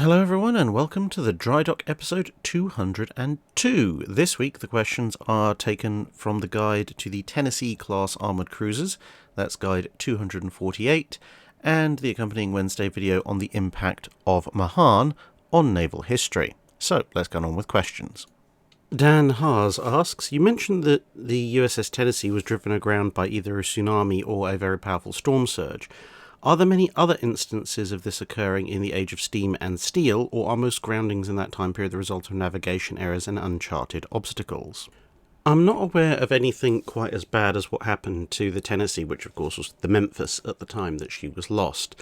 Hello everyone and welcome to the Drydock episode 202. This week the questions are taken from the guide to the Tennessee-class armoured cruisers, that's guide 248, and the accompanying Wednesday video on the impact of Mahan on naval history. So let's get on with questions. Dan Haas asks, you mentioned that the USS Tennessee was driven aground by either a tsunami or a very powerful storm surge. Are there many other instances of this occurring in the age of steam and steel, or are most groundings in that time period the result of navigation errors and uncharted obstacles? I'm not aware of anything quite as bad as what happened to the Tennessee, which of course was the Memphis at the time that she was lost.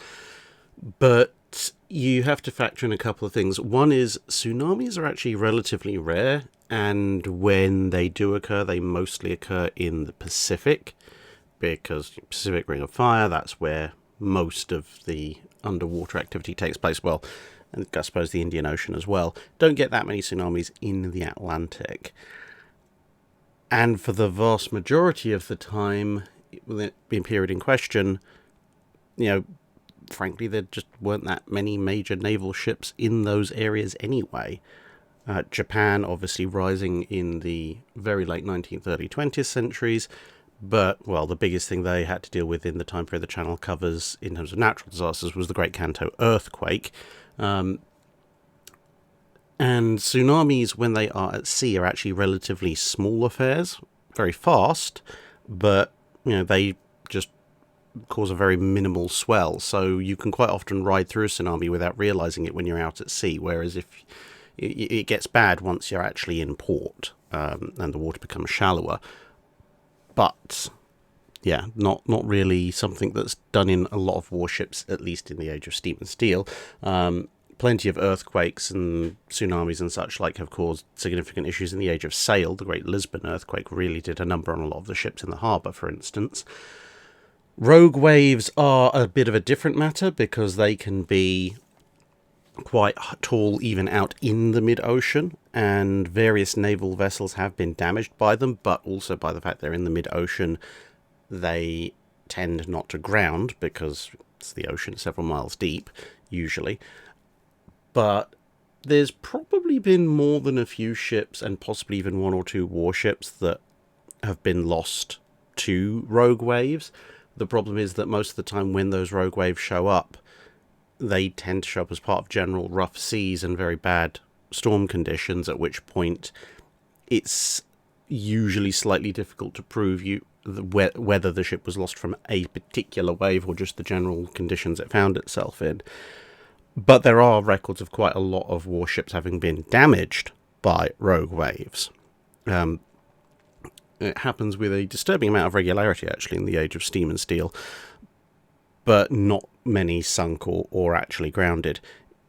But you have to factor in a couple of things. One is tsunamis are actually relatively rare, and when they do occur, they mostly occur in the Pacific, because Pacific Ring of Fire, that's where most of the underwater activity takes place. Well, and I suppose the Indian Ocean as well. Don't get that many tsunamis in the Atlantic. And for the vast majority of the time, the period in question, frankly, there just weren't that many major naval ships in those areas anyway. Japan obviously rising in the very late 19th, early 20th centuries. But, well, the biggest thing they had to deal with in the time period the channel covers in terms of natural disasters was the Great Kanto earthquake. And tsunamis, when they are at sea, are actually relatively small affairs, very fast, but, they just cause a very minimal swell. So you can quite often ride through a tsunami without realizing it when you're out at sea, whereas if it gets bad once you're actually in port and the water becomes shallower. But, yeah, not really something that's done in a lot of warships, at least in the age of steam and steel. Plenty of earthquakes and tsunamis and such like have caused significant issues in the age of sail. The Great Lisbon earthquake really did a number on a lot of the ships in the harbour, for instance. Rogue waves are a bit of a different matter because they can be quite tall even out in the mid-ocean, and various naval vessels have been damaged by them, but also by the fact they're in the mid-ocean, they tend not to ground because it's the ocean several miles deep, usually. But there's probably been more than a few ships, and possibly even one or two warships, that have been lost to rogue waves. The problem is that most of the time when those rogue waves show up, they tend to show up as part of general rough seas and very bad storm conditions, at which point it's usually slightly difficult to prove whether the ship was lost from a particular wave or just the general conditions it found itself in. But there are records of quite a lot of warships having been damaged by rogue waves. It happens with a disturbing amount of regularity, actually, in the age of steam and steel, but not many sunk or actually grounded.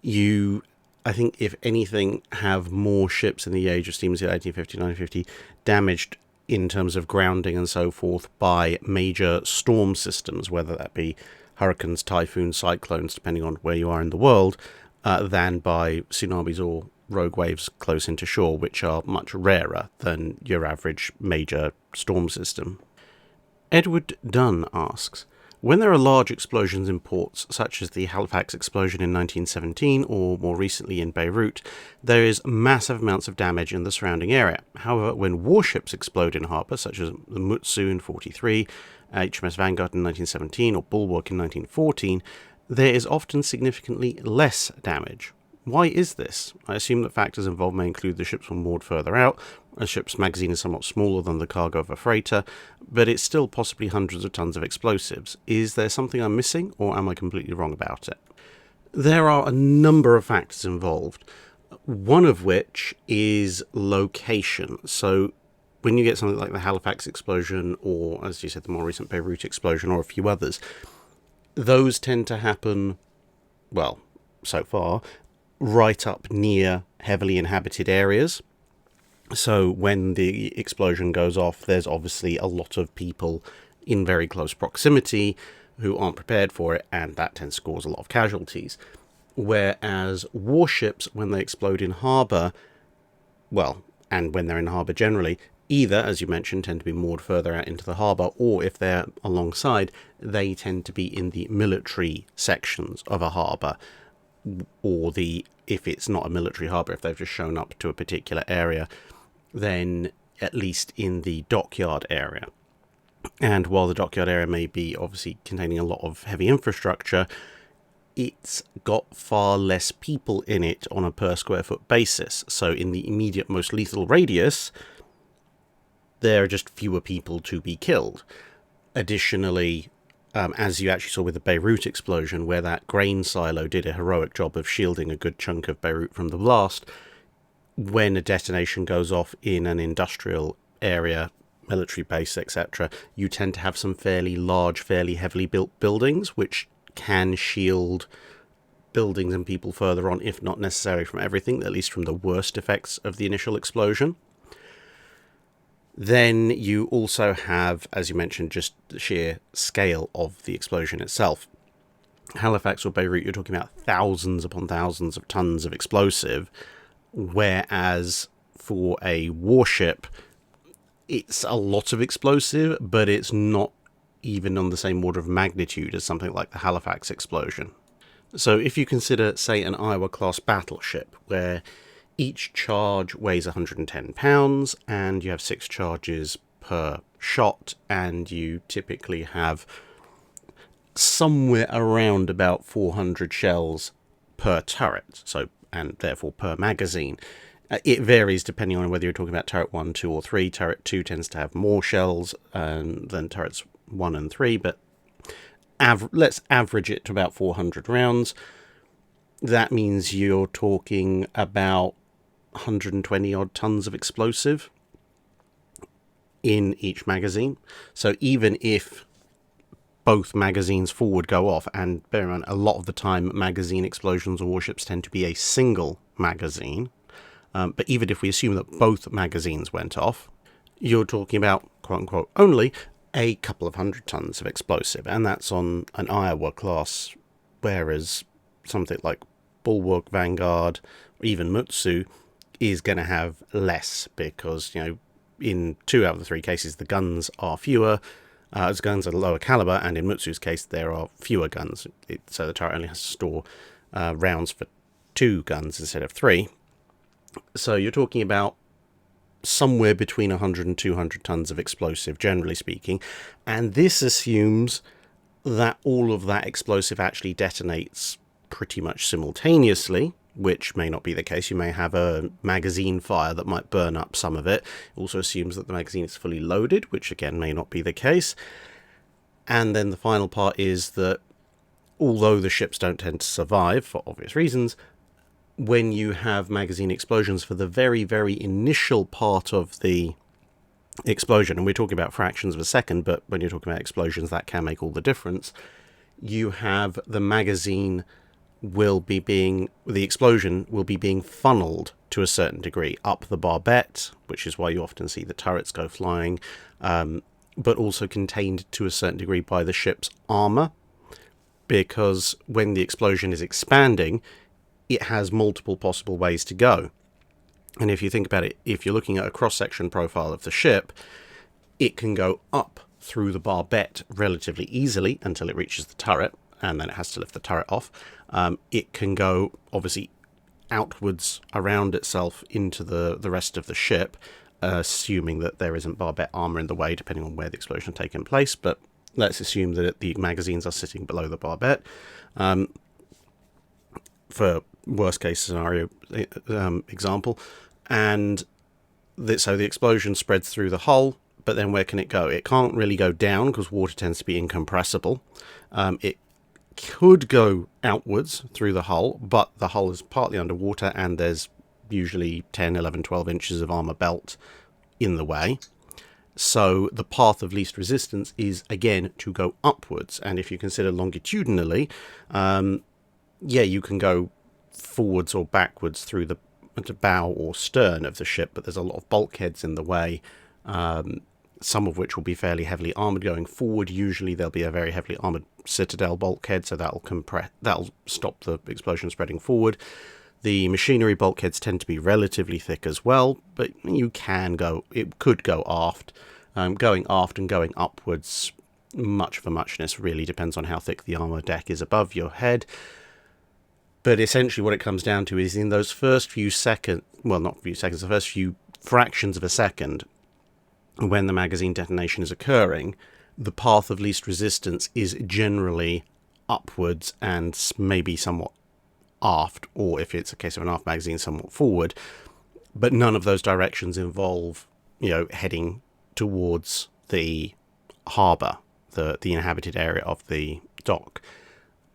I think, if anything, have more ships in the age of steam and steel, 1850, 1950, damaged in terms of grounding and so forth by major storm systems, whether that be hurricanes, typhoons, cyclones, depending on where you are in the world, than by tsunamis or rogue waves close into shore, which are much rarer than your average major storm system. Edward Dunn asks, when there are large explosions in ports, such as the Halifax explosion in 1917 or more recently in Beirut, there is massive amounts of damage in the surrounding area. However, when warships explode in harbour, such as the Mutsu in 1943, HMS Vanguard in 1917 or Bulwark in 1914, there is often significantly less damage. Why is this? I assume that factors involved may include the ships were moored further out, a ship's magazine is somewhat smaller than the cargo of a freighter, but it's still possibly hundreds of tons of explosives. Is there something I'm missing, or am I completely wrong about it? There are a number of factors involved, one of which is location. So when you get something like the Halifax explosion, or, as you said, the more recent Beirut explosion, or a few others, those tend to happen, well, so far, right up near heavily inhabited areas. So when the explosion goes off, there's obviously a lot of people in very close proximity who aren't prepared for it, and that tends to cause a lot of casualties. Whereas warships, when they explode in harbour, well, and when they're in harbour generally, either, as you mentioned, tend to be moored further out into the harbour, or if they're alongside, they tend to be in the military sections of a harbour. or if it's not a military harbour, if they've just shown up to a particular area, then at least in the dockyard area. And while the dockyard area may be obviously containing a lot of heavy infrastructure, it's got far less people in it on a per square foot basis. So in the immediate most lethal radius, there are just fewer people to be killed. Additionally, as you actually saw with the Beirut explosion, where that grain silo did a heroic job of shielding a good chunk of Beirut from the blast, when a detonation goes off in an industrial area, military base, etc., you tend to have some fairly large, fairly heavily built buildings, which can shield buildings and people further on, if not necessarily from everything, at least from the worst effects of the initial explosion. Then you also have, as you mentioned, just the sheer scale of the explosion itself. Halifax or Beirut, you're talking about thousands upon thousands of tons of explosive, whereas for a warship, it's a lot of explosive, but it's not even on the same order of magnitude as something like the Halifax explosion. So if you consider, say, an Iowa-class battleship, where each charge weighs 110 pounds, and you have 6 charges per shot, and you typically have somewhere around about 400 shells per turret, so, and therefore per magazine. It varies depending on whether you're talking about turret 1, 2, or 3. Turret 2 tends to have more shells than turrets 1 and 3, but let's average it to about 400 rounds. That means you're talking about 120 odd tons of explosive in each magazine. So even if both magazines forward go off, and bear in mind, a lot of the time magazine explosions on warships tend to be a single magazine, but even if we assume that both magazines went off, you're talking about, quote-unquote, only a couple of 100 tons of explosive, and that's on an Iowa class, whereas something like Bulwark, Vanguard, or even Mutsu is going to have less, because, you know, in 2 out of the 3 cases, the guns are fewer, as guns are lower caliber, and in Mutsu's case, there are fewer guns, so the turret only has to store rounds for 2 guns instead of 3. So you're talking about somewhere between 100 and 200 tons of explosive, generally speaking, and this assumes that all of that explosive actually detonates pretty much simultaneously, which may not be the case. You may have a magazine fire that might burn up some of it. It also assumes that the magazine is fully loaded, which again may not be the case. And then the final part is that although the ships don't tend to survive for obvious reasons, when you have magazine explosions for the very, very initial part of the explosion, and we're talking about fractions of a second, but when you're talking about explosions, that can make all the difference, you have the magazine the explosion will be being funneled to a certain degree up the barbette, which is why you often see the turrets go flying, but also contained to a certain degree by the ship's armour, because when the explosion is expanding, it has multiple possible ways to go. And if you think about it, if you're looking at a cross-section profile of the ship, it can go up through the barbette relatively easily until it reaches the turret, and then it has to lift the turret off. It can go, obviously, outwards around itself into the rest of the ship, assuming that there isn't barbette armour in the way, depending on where the explosion has taken place. But let's assume that the magazines are sitting below the barbette. For worst case scenario example. And so the explosion spreads through the hull, but then where can it go? It can't really go down because water tends to be incompressible. It could go outwards through the hull, but the hull is partly underwater and there's usually 10, 11, 12 inches of armour belt in the way. So the path of least resistance is, again, to go upwards. And if you consider longitudinally, you can go forwards or backwards through the bow or stern of the ship, but there's a lot of bulkheads in the way, some of which will be fairly heavily armoured going forward. Usually there'll be a very heavily armoured citadel bulkhead, so that'll stop the explosion spreading forward. The machinery bulkheads tend to be relatively thick as well, but it could go aft. Going aft and going upwards, much for muchness, really depends on how thick the armour deck is above your head. But essentially what it comes down to is in those first few seconds, well, not few seconds, the first few fractions of a second, when the magazine detonation is occurring, the path of least resistance is generally upwards and maybe somewhat aft, or if it's a case of an aft magazine, somewhat forward. But none of those directions involve, heading towards the harbour, the inhabited area of the dock.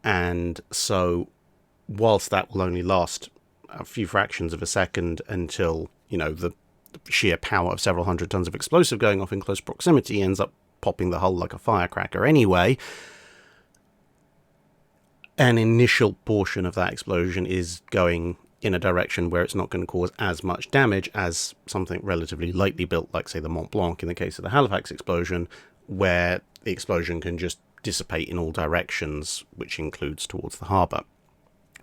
And so whilst that will only last a few fractions of a second until, the sheer power of several hundred tons of explosive going off in close proximity ends up popping the hull like a firecracker anyway, an initial portion of that explosion is going in a direction where it's not going to cause as much damage as something relatively lightly built, like, say, the Mont Blanc in the case of the Halifax explosion, where the explosion can just dissipate in all directions, which includes towards the harbour.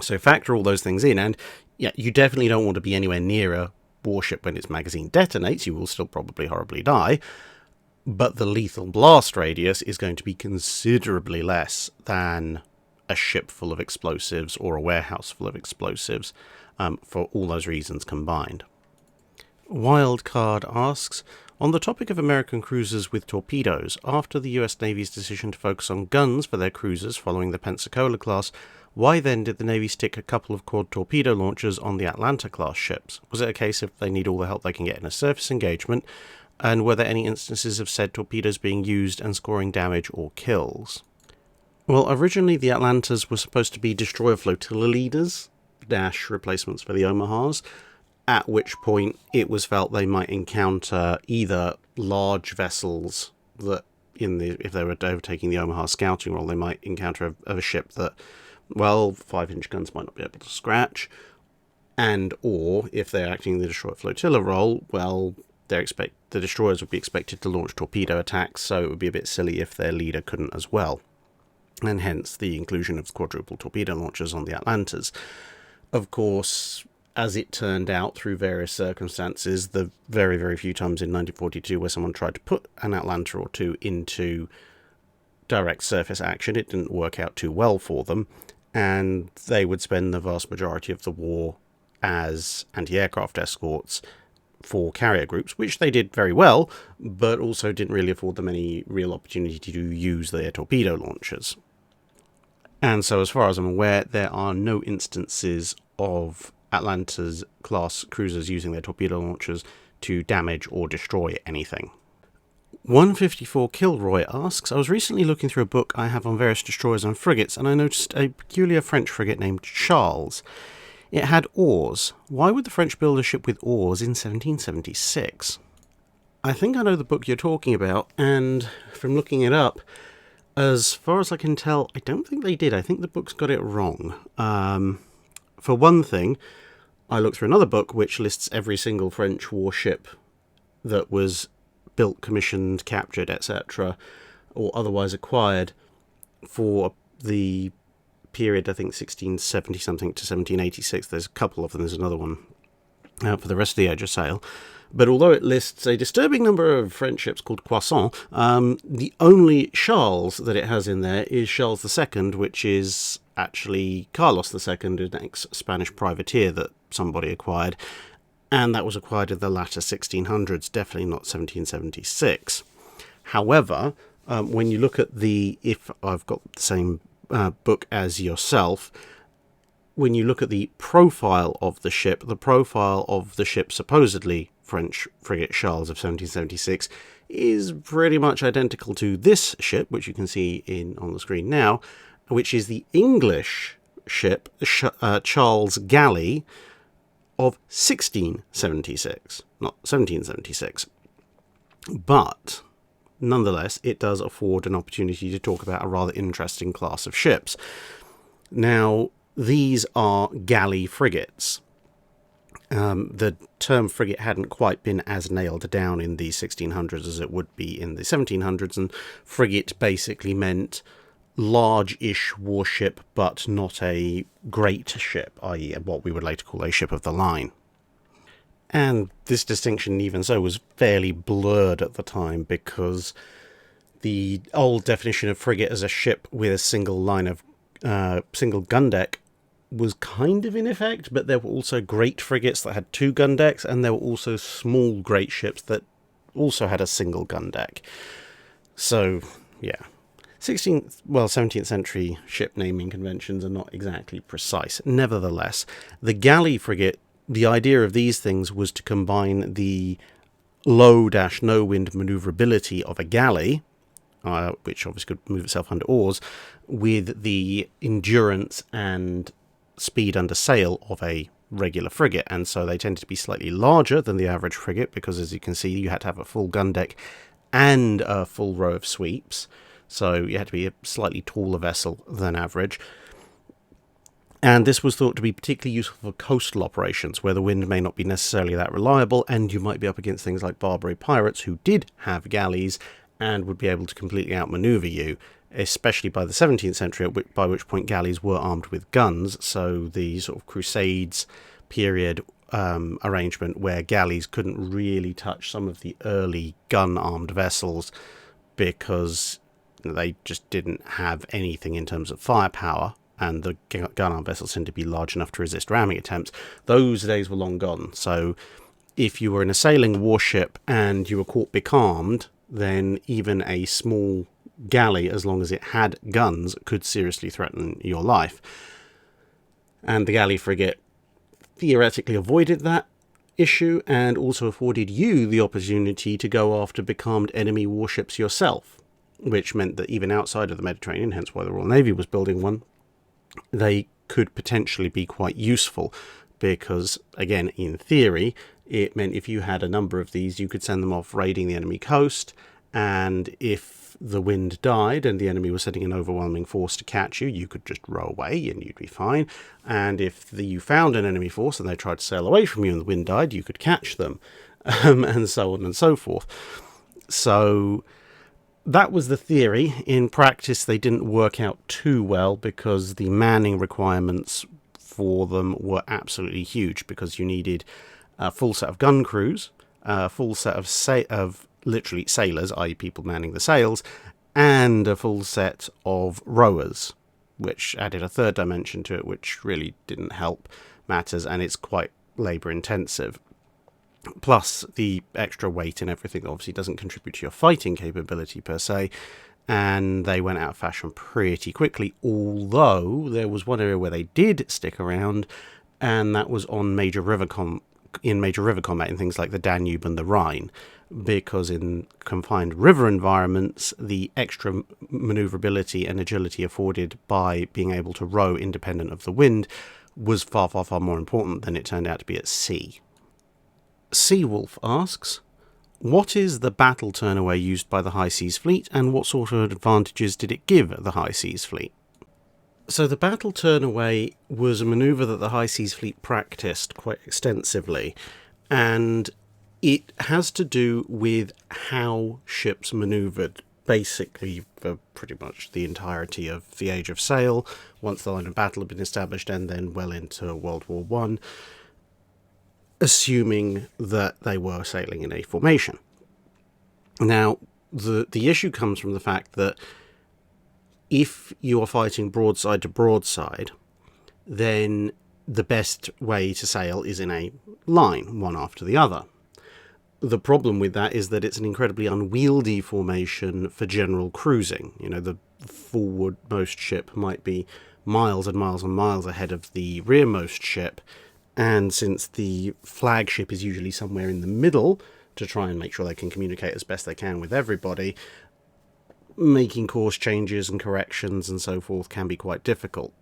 So factor all those things in, and you definitely don't want to be anywhere near a warship when its magazine detonates. You will still probably horribly die, but the lethal blast radius is going to be considerably less than a ship full of explosives or a warehouse full of explosives, for all those reasons combined. Wildcard asks, on the topic of American cruisers with torpedoes, after the US Navy's decision to focus on guns for their cruisers following the Pensacola class, why then did the Navy stick a couple of quad torpedo launchers on the Atlanta-class ships? Was it a case of they need all the help they can get in a surface engagement? And were there any instances of said torpedoes being used and scoring damage or kills? Well, originally the Atlantas were supposed to be destroyer flotilla leaders, -- replacements for the Omahas, at which point it was felt they might encounter either large vessels that, if they were overtaking the Omaha scouting role, they might encounter a ship that, 5-inch guns might not be able to scratch, and or if they're acting in the destroyer flotilla role, the destroyers would be expected to launch torpedo attacks, so it would be a bit silly if their leader couldn't as well, and hence the inclusion of quadruple torpedo launchers on the Atlantas. Of course, as it turned out through various circumstances, the very, very few times in 1942 where someone tried to put an Atlanta or two into direct surface action, it didn't work out too well for them, and they would spend the vast majority of the war as anti-aircraft escorts for carrier groups, which they did very well, but also didn't really afford them any real opportunity to use their torpedo launchers. And so as far as I'm aware, there are no instances of Atlanta's class cruisers using their torpedo launchers to damage or destroy anything. 154 Kilroy asks, I was recently looking through a book I have on various destroyers and frigates, and I noticed a peculiar French frigate named Charles. It had oars. Why would the French build a ship with oars in 1776? I think I know the book you're talking about, and from looking it up, as far as I can tell, I don't think they did. I think the book's got it wrong. For one thing, I looked through another book which lists every single French warship that was built, commissioned, captured, etc., or otherwise acquired for the period, I think 1670-something to 1786. There's a couple of them. There's another one for the rest of the age of sail. But although it lists a disturbing number of French ships called Croissant, the only Charles that it has in there is Charles II, which is actually Carlos II, an ex-Spanish privateer that somebody acquired, and that was acquired in the latter 1600s, definitely not 1776. However, when you look at if I've got the same book as yourself, when you look at the profile of the ship supposedly French frigate Charles of 1776 is pretty much identical to this ship, which you can see on the screen now, which is the English ship Charles Galley of 1676, not 1776. But nonetheless, it does afford an opportunity to talk about a rather interesting class of ships. Now, these are galley frigates. The term frigate hadn't quite been as nailed down in the 1600s as it would be in the 1700s, and frigate basically meant large-ish warship, but not a great ship, i.e. what we would later call a ship of the line. And this distinction, even so, was fairly blurred at the time, because the old definition of frigate as a ship with a single gun deck was kind of in effect, but there were also great frigates that had 2 gun decks, and there were also small great ships that also had a single gun deck. So, yeah. 17th century ship naming conventions are not exactly precise. Nevertheless, the galley frigate, the idea of these things was to combine the low-no wind maneuverability of a galley, which obviously could move itself under oars, with the endurance and speed under sail of a regular frigate. And so they tended to be slightly larger than the average frigate, because as you can see, you had to have a full gun deck and a full row of sweeps. So you had to be a slightly taller vessel than average. And this was thought to be particularly useful for coastal operations, where the wind may not be necessarily that reliable, and you might be up against things like Barbary pirates who did have galleys and would be able to completely outmaneuver you, especially by the 17th century, by which point galleys were armed with guns. So the sort of Crusades period arrangement where galleys couldn't really touch some of the early gun-armed vessels because they just didn't have anything in terms of firepower, and the gun-armed vessels tend to be large enough to resist ramming attempts. Those days were long gone. So if you were in a sailing warship and you were caught becalmed, then even a small galley, as long as it had guns, could seriously threaten your life. And the galley frigate theoretically avoided that issue, and also afforded you the opportunity to go after becalmed enemy warships yourself, which meant that even outside of the Mediterranean, hence why the Royal Navy was building one, they could potentially be quite useful, because, again, in theory, it meant if you had a number of these, you could send them off raiding the enemy coast, and if the wind died and the enemy was sending an overwhelming force to catch you, you could just row away and you'd be fine. And if you found an enemy force and they tried to sail away from you and the wind died, you could catch them, and so on and so forth. So that was the theory. In practice, they didn't work out too well, because the manning requirements for them were absolutely huge, because you needed a full set of gun crews, a full set of literally sailors, i.e. people manning the sails, and a full set of rowers, which added a third dimension to it, which really didn't help matters, and it's quite labour intensive. Plus, the extra weight and everything obviously doesn't contribute to your fighting capability per se, and they went out of fashion pretty quickly, although there was one area where they did stick around, and that was on major river combat, in things like the Danube and the Rhine, because in confined river environments, the extra manoeuvrability and agility afforded by being able to row independent of the wind was far, far, far more important than it turned out to be at sea. Seawolf asks, what is the battle turnaway used by the High Seas Fleet, and what sort of advantages did it give the High Seas Fleet? So the battle turnaway was a manoeuvre that the High Seas Fleet practiced quite extensively, and it has to do with how ships manoeuvred, basically for pretty much the entirety of the Age of Sail, once the line of battle had been established, and then well into World War I, assuming that they were sailing in a formation. Now, the issue comes from the fact that if you are fighting broadside to broadside, then the best way to sail is in a line, one after the other. The problem with that is that it's an incredibly unwieldy formation for general cruising. You know, the forwardmost ship might be miles and miles and miles ahead of the rearmost ship, and since the flagship is usually somewhere in the middle to try and make sure they can communicate as best they can with everybody, making course changes and corrections and so forth can be quite difficult.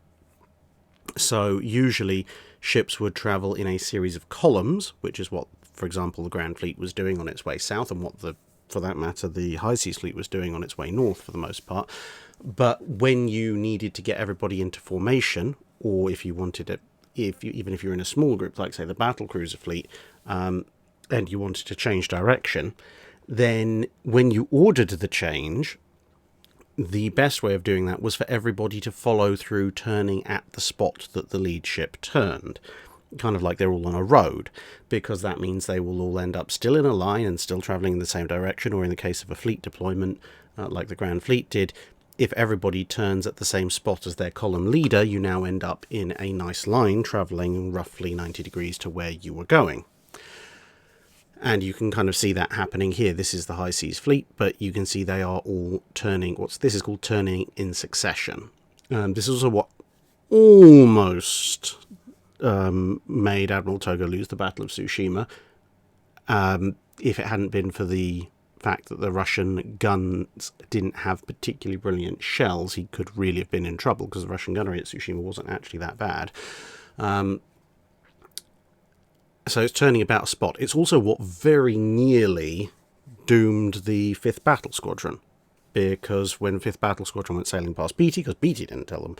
So usually ships would travel in a series of columns, which is what, for example, the Grand Fleet was doing on its way south, and what, for that matter, the High Seas Fleet was doing on its way north for the most part. But when you needed to get everybody into formation, or if you wanted it, even if you're in a small group, like say the battle cruiser fleet, and you wanted to change direction, then when you ordered the change, the best way of doing that was for everybody to follow through turning at the spot that the lead ship turned, kind of like they're all on a road, because that means they will all end up still in a line and still travelling in the same direction, or in the case of a fleet deployment, like the Grand Fleet did, if everybody turns at the same spot as their column leader, you now end up in a nice line travelling roughly 90 degrees to where you were going. And you can kind of see that happening here. This is the High Seas Fleet, but you can see they are all turning, this is called turning in succession. This is also what almost made Admiral Togo lose the Battle of Tsushima. If it hadn't been for the fact that the Russian guns didn't have particularly brilliant shells, he could really have been in trouble, because the Russian gunnery at Tsushima wasn't actually that bad. So it's turning about a spot. It's also what very nearly doomed the 5th Battle Squadron, because when 5th Battle Squadron went sailing past Beatty, because Beatty didn't tell them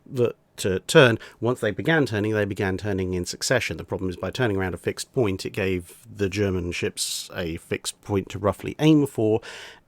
that to turn, once they began turning in succession. The problem is, by turning around a fixed point, it gave the German ships a fixed point to roughly aim for,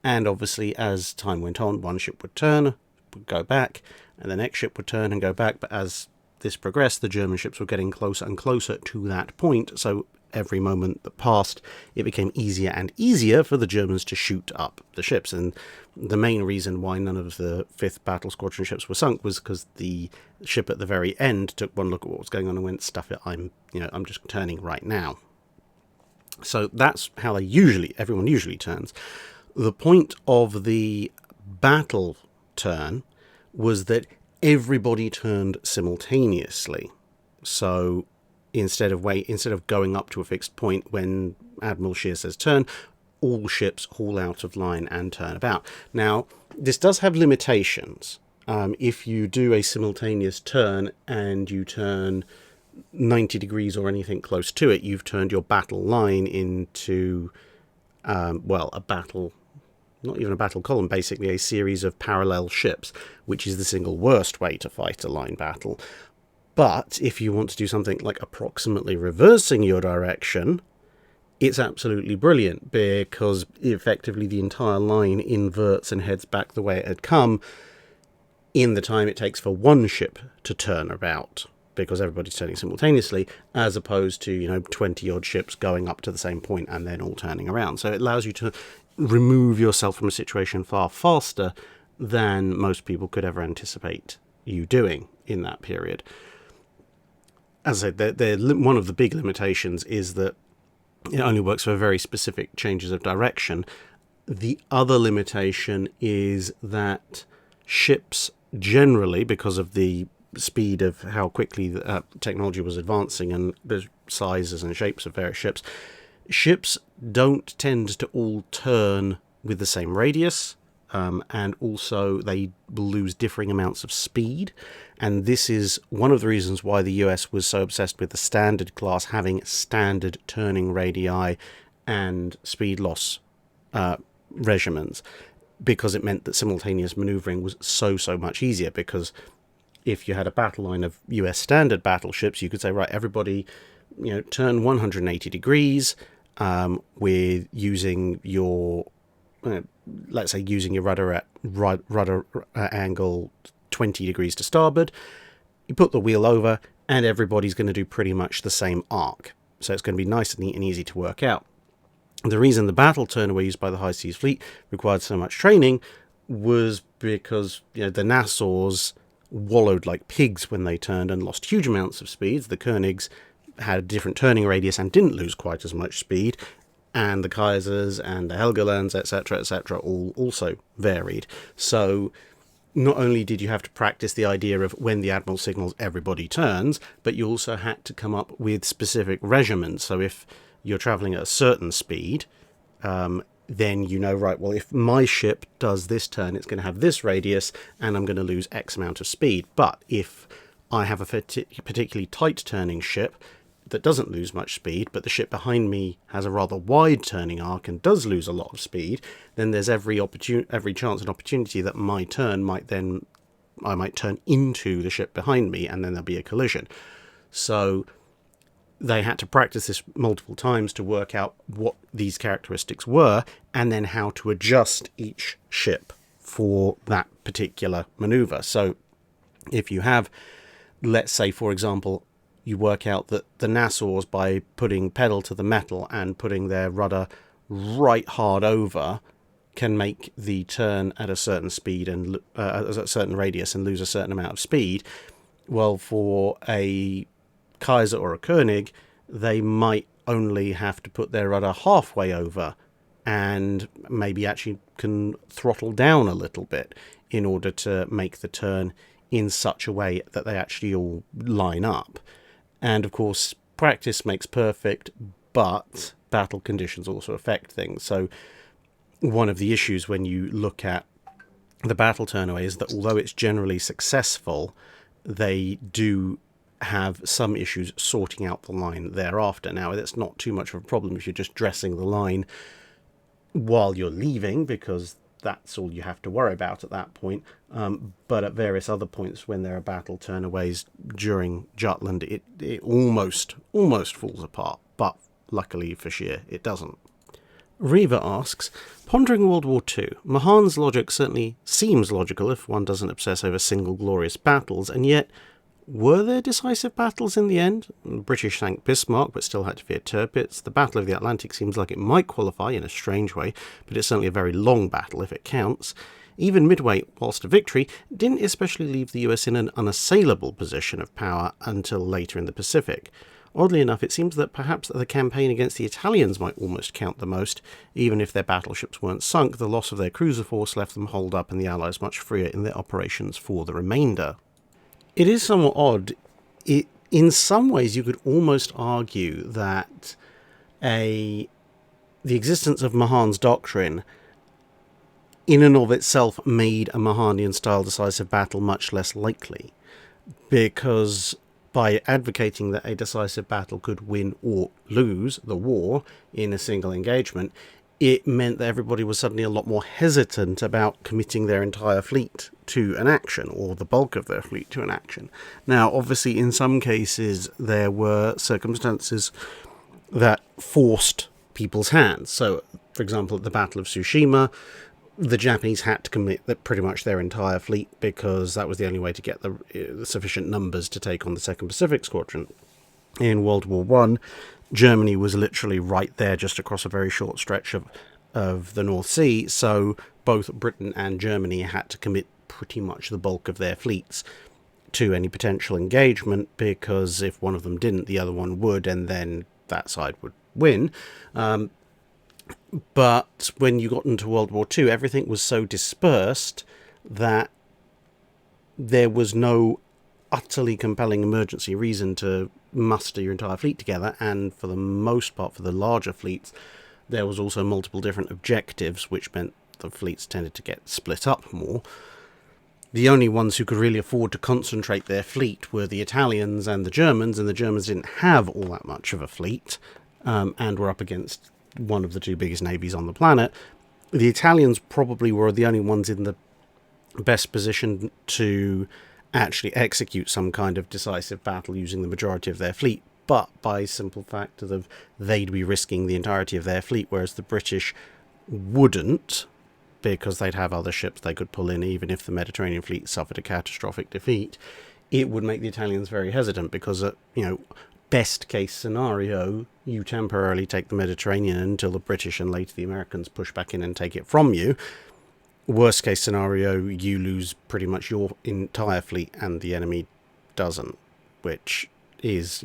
and obviously as time went on, one ship would turn, would go back, and the next ship would turn and go back, but as this progressed, the German ships were getting closer and closer to that point, so every moment that passed, it became easier and easier for the Germans to shoot up the ships. And the main reason why none of the 5th Battle Squadron ships were sunk was because the ship at the very end took one look at what was going on and went, stuff it, I'm just turning right now. So that's how everyone usually turns. The point of the battle turn was that everybody turned simultaneously. So instead of going up to a fixed point when Admiral Scheer says turn, all ships haul out of line and turn about. Now, this does have limitations. If you do a simultaneous turn and you turn 90 degrees or anything close to it, you've turned your battle line into, a battle, not even a battle column, basically a series of parallel ships, which is the single worst way to fight a line battle. But if you want to do something like approximately reversing your direction, it's absolutely brilliant, because effectively the entire line inverts and heads back the way it had come in the time it takes for one ship to turn about, because everybody's turning simultaneously, as opposed to 20-odd ships going up to the same point and then all turning around. So it allows you to remove yourself from a situation far faster than most people could ever anticipate you doing in that period. As I said, one of the big limitations is that it only works for very specific changes of direction. The other limitation is that ships generally, because of the speed of how quickly the technology was advancing and the sizes and shapes of various ships don't tend to all turn with the same radius, and also they will lose differing amounts of speed. And this is one of the reasons why the US was so obsessed with the standard class having standard turning radii and speed loss regimens, because it meant that simultaneous maneuvering was so much easier. Because if you had a battle line of US standard battleships, you could say, right, everybody, turn 180 degrees with using your, let's say, using your rudder angle 20 degrees to starboard. You put the wheel over, and everybody's going to do pretty much the same arc. So it's going to be nice and neat and easy to work out. The reason the battle turner used by the High Seas Fleet required so much training was because the Nassau's wallowed like pigs when they turned and lost huge amounts of speeds. The Koenigs had a different turning radius and didn't lose quite as much speed, and the Kaisers and the Helgolands, etc., all also varied. So not only did you have to practice the idea of when the Admiral signals everybody turns, but you also had to come up with specific regiments. So if you're travelling at a certain speed, then right, well, if my ship does this turn, it's going to have this radius, and I'm going to lose X amount of speed. But if I have a particularly tight turning ship that doesn't lose much speed, but the ship behind me has a rather wide turning arc and does lose a lot of speed, then there's every chance and opportunity that my turn I might turn into the ship behind me, and then there'll be a collision. So they had to practice this multiple times to work out what these characteristics were, and then how to adjust each ship for that particular maneuver. So if you have, let's say, for example, you work out that the Nassau's, by putting pedal to the metal and putting their rudder right hard over, can make the turn at a certain speed and at a certain radius and lose a certain amount of speed. Well, for a Kaiser or a König, they might only have to put their rudder halfway over and maybe actually can throttle down a little bit in order to make the turn in such a way that they actually all line up. And of course, practice makes perfect, but battle conditions also affect things. So one of the issues when you look at the battle turnaway is that although it's generally successful, they do have some issues sorting out the line thereafter. Now, that's not too much of a problem if you're just dressing the line while you're leaving, because that's all you have to worry about at that point. But at various other points when there are battle turnaways during Jutland, it almost falls apart. But luckily for Scheer, it doesn't. Reva asks, pondering World War II, Mahan's logic certainly seems logical if one doesn't obsess over single glorious battles, and yet, were there decisive battles in the end? The British sank Bismarck, but still had to fear Tirpitz. The Battle of the Atlantic seems like it might qualify in a strange way, but it's certainly a very long battle if it counts. Even Midway, whilst a victory, didn't especially leave the US in an unassailable position of power until later in the Pacific. Oddly enough, it seems that perhaps the campaign against the Italians might almost count the most. Even if their battleships weren't sunk, the loss of their cruiser force left them holed up and the Allies much freer in their operations for the remainder. It is somewhat odd. In some ways, you could almost argue that the existence of Mahan's doctrine in and of itself made a Mahanian-style decisive battle much less likely, because by advocating that a decisive battle could win or lose the war in a single engagement, it meant that everybody was suddenly a lot more hesitant about committing their entire fleet to an action, or the bulk of their fleet to an action. Now, obviously, in some cases, there were circumstances that forced people's hands. So, for example, at the Battle of Tsushima, the Japanese had to commit pretty much their entire fleet because that was the only way to get the sufficient numbers to take on the 2nd Pacific Squadron. In World War I, Germany was literally right there just across a very short stretch of the North Sea, so both Britain and Germany had to commit pretty much the bulk of their fleets to any potential engagement, because if one of them didn't, the other one would, and then that side would win. But when you got into World War II, everything was so dispersed that there was no utterly compelling emergency reason to muster your entire fleet together, and for the most part, for the larger fleets, there was also multiple different objectives, which meant the fleets tended to get split up more. The only ones who could really afford to concentrate their fleet were the Italians and the Germans didn't have all that much of a fleet, and were up against one of the two biggest navies on the planet. The Italians probably were the only ones in the best position to actually execute some kind of decisive battle using the majority of their fleet, but by simple fact of they'd be risking the entirety of their fleet, whereas the British wouldn't, because they'd have other ships they could pull in even if the Mediterranean fleet suffered a catastrophic defeat. It would make the Italians very hesitant because, best case scenario, you temporarily take the Mediterranean until the British and later the Americans push back in and take it from you. Worst case scenario, you lose pretty much your entire fleet and the enemy doesn't, which is,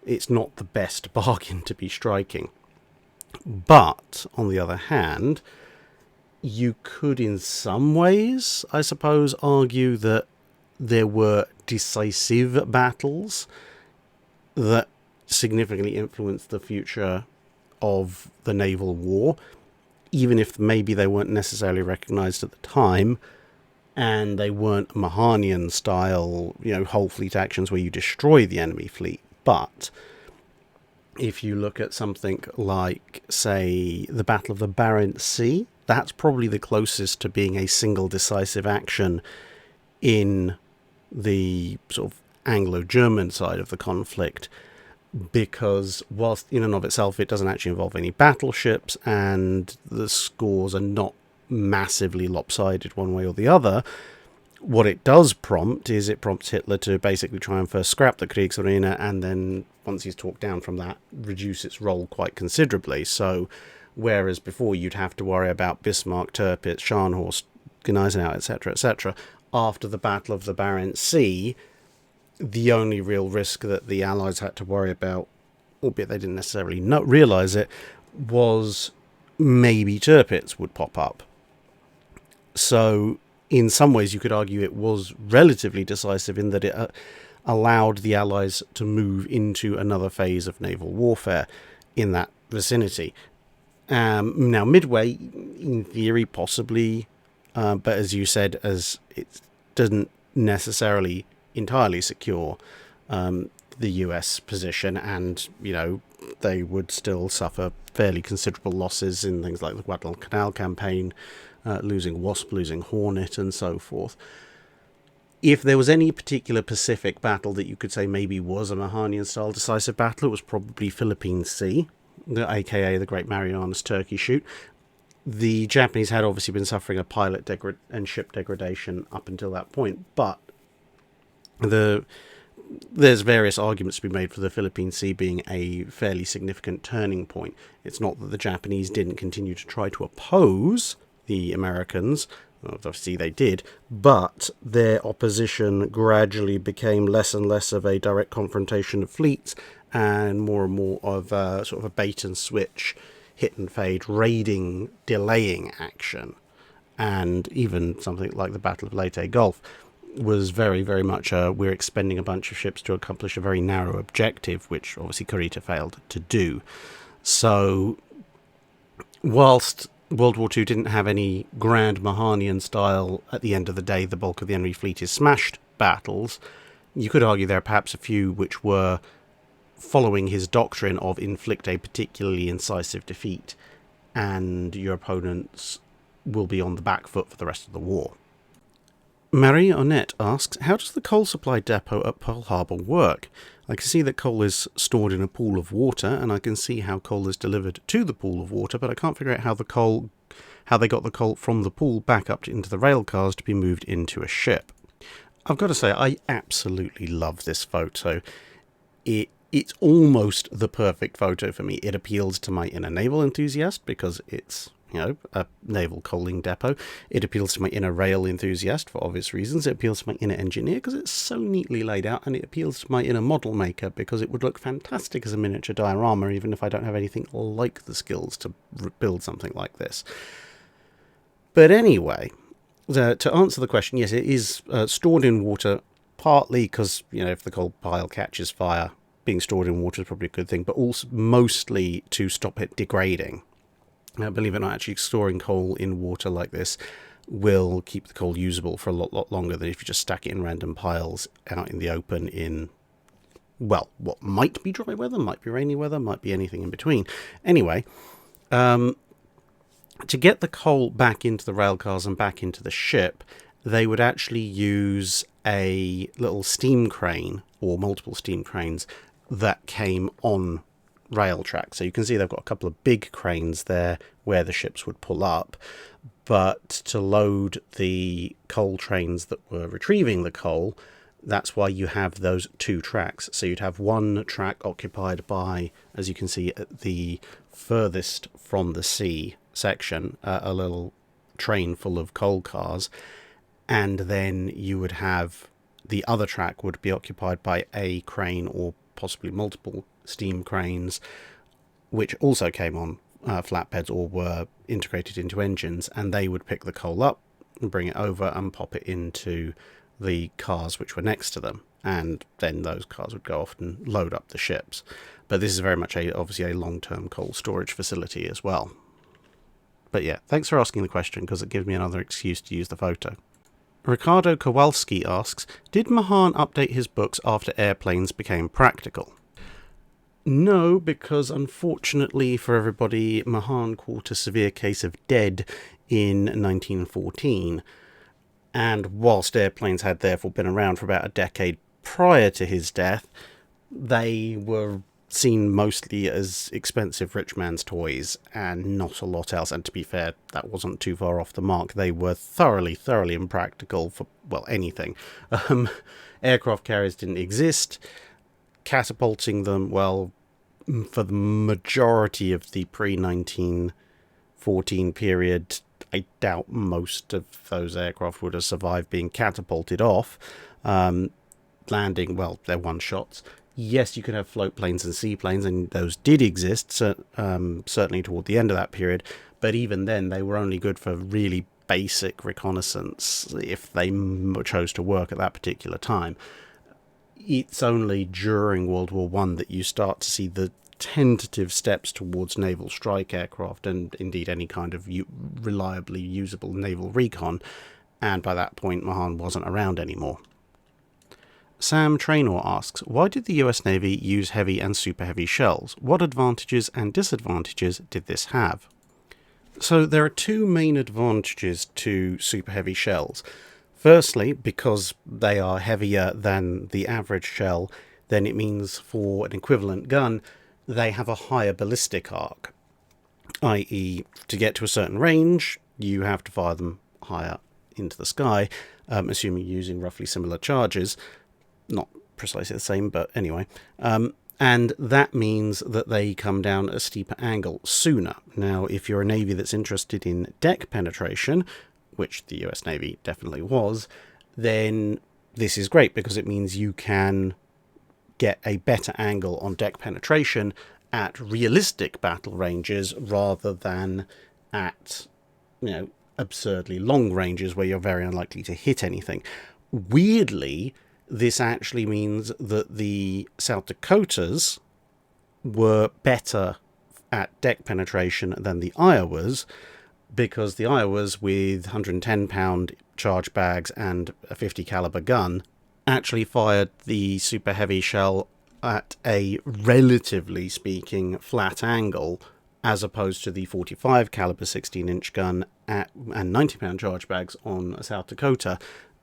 it's not the best bargain to be striking. But, on the other hand, you could in some ways, I suppose, argue that there were decisive battles that significantly influenced the future of the naval war, even if maybe they weren't necessarily recognised at the time, and they weren't Mahanian-style, whole fleet actions where you destroy the enemy fleet. But if you look at something like, say, the Battle of the Barents Sea, that's probably the closest to being a single decisive action in the sort of Anglo-German side of the conflict, because whilst in and of itself it doesn't actually involve any battleships and the scores are not massively lopsided one way or the other, what it does prompt is it prompts Hitler to basically try and first scrap the Kriegsmarine, and then once he's talked down from that, reduce its role quite considerably. So whereas before you'd have to worry about Bismarck, Tirpitz, Scharnhorst, Gneisenau, etc., etc. After the Battle of the Barents Sea, the only real risk that the Allies had to worry about, albeit they didn't necessarily realise it, was maybe Tirpitz would pop up. So in some ways you could argue it was relatively decisive in that it allowed the Allies to move into another phase of naval warfare in that vicinity. Now, Midway, in theory, possibly, but as you said, as it doesn't necessarily entirely secure the US position, and, you know, they would still suffer fairly considerable losses in things like the Guadalcanal campaign, losing Wasp, losing Hornet, and so forth. If there was any particular Pacific battle that you could say maybe was a Mahanian-style decisive battle, it was probably Philippine Sea, aka the Great Marianas Turkey Shoot. The Japanese had obviously been suffering a pilot and ship degradation up until that point, but there's various arguments to be made for the Philippine Sea being a fairly significant turning point. It's not that the Japanese didn't continue to try to oppose the Americans. Obviously they did, but their opposition gradually became less and less of a direct confrontation of fleets and more of a sort of a bait and switch, hit and fade, raiding, delaying action. And even something like the Battle of Leyte Gulf was very, very much we're expending a bunch of ships to accomplish a very narrow objective, which obviously Kurita failed to do. So whilst World War II didn't have any grand Mahanian style, at the end of the day the bulk of the enemy fleet is smashed battles, you could argue there are perhaps a few which were following his doctrine of inflict a particularly incisive defeat and your opponents will be on the back foot for the rest of the war. Marie Onette asks, how does the coal supply depot at Pearl Harbor work? I can see that coal is stored in a pool of water, and I can see how coal is delivered to the pool of water, but I can't figure out how they got the coal from the pool back up into the rail cars to be moved into a ship. I've got to say, I absolutely love this photo. It's almost the perfect photo for me. It appeals to my inner naval enthusiast because it's, you know, a naval coaling depot. It appeals to my inner rail enthusiast for obvious reasons. It appeals to my inner engineer because it's so neatly laid out, and it appeals to my inner model maker because it would look fantastic as a miniature diorama, even if I don't have anything like the skills to build something like this. But anyway, to answer the question, yes, it is stored in water, partly because, you know, if the coal pile catches fire, being stored in water is probably a good thing, but also mostly to stop it degrading. Believe it or not, actually storing coal in water like this will keep the coal usable for a lot longer than if you just stack it in random piles out in the open in, well, what might be dry weather, might be rainy weather, might be anything in between. Anyway, to get the coal back into the rail cars and back into the ship, they would actually use a little steam crane or multiple steam cranes that came on rail track. So you can see they've got a couple of big cranes there where the ships would pull up, but to load the coal trains that were retrieving the coal, that's why you have those two tracks. So you'd have one track occupied by, as you can see at the furthest from the sea section, a little train full of coal cars, and then you would have the other track would be occupied by a crane or possibly multiple steam cranes, which also came on flatbeds or were integrated into engines, and they would pick the coal up and bring it over and pop it into the cars which were next to them, and then those cars would go off and load up the ships. But this is very much obviously a long-term coal storage facility as well. But yeah, thanks for asking the question, because it gives me another excuse to use the photo. Ricardo Kowalski asks, did Mahan update his books after airplanes became practical? No, because unfortunately for everybody, Mahan caught a severe case of dead in 1914, and whilst airplanes had therefore been around for about a decade prior to his death, they were seen mostly as expensive rich man's toys and not a lot else. And to be fair, that wasn't too far off the mark. They were thoroughly impractical for, well, anything. Aircraft carriers didn't exist. Catapulting them, well, for the majority of the pre-1914 period, I doubt most of those aircraft would have survived being catapulted off. Landing, well, they're one-shots. Yes, you could have float planes and seaplanes, and those did exist, certainly toward the end of that period. But even then, they were only good for really basic reconnaissance if they chose to work at that particular time. It's only during World War One that you start to see the tentative steps towards naval strike aircraft and indeed any kind of reliably usable naval recon, and by that point Mahan wasn't around anymore. Sam Traynor asks, why did the US Navy use heavy and super heavy shells? What advantages and disadvantages did this have? So there are two main advantages to super heavy shells. Firstly, because they are heavier than the average shell, then it means for an equivalent gun, they have a higher ballistic arc, i.e. to get to a certain range, you have to fire them higher into the sky, assuming you're using roughly similar charges. Not precisely the same, but anyway. And that means that they come down a steeper angle sooner. Now, if you're a Navy that's interested in deck penetration, which the US Navy definitely was, then this is great because it means you can get a better angle on deck penetration at realistic battle ranges rather than at, absurdly long ranges where you're very unlikely to hit anything. Weirdly, this actually means that the South Dakotas were better at deck penetration than the Iowas, because the Iowas, with 110-pound charge bags and a 50 caliber gun, actually fired the super heavy shell at a, relatively speaking, flat angle, as opposed to the 45 caliber 16-inch gun and 90-pound charge bags on a South Dakota,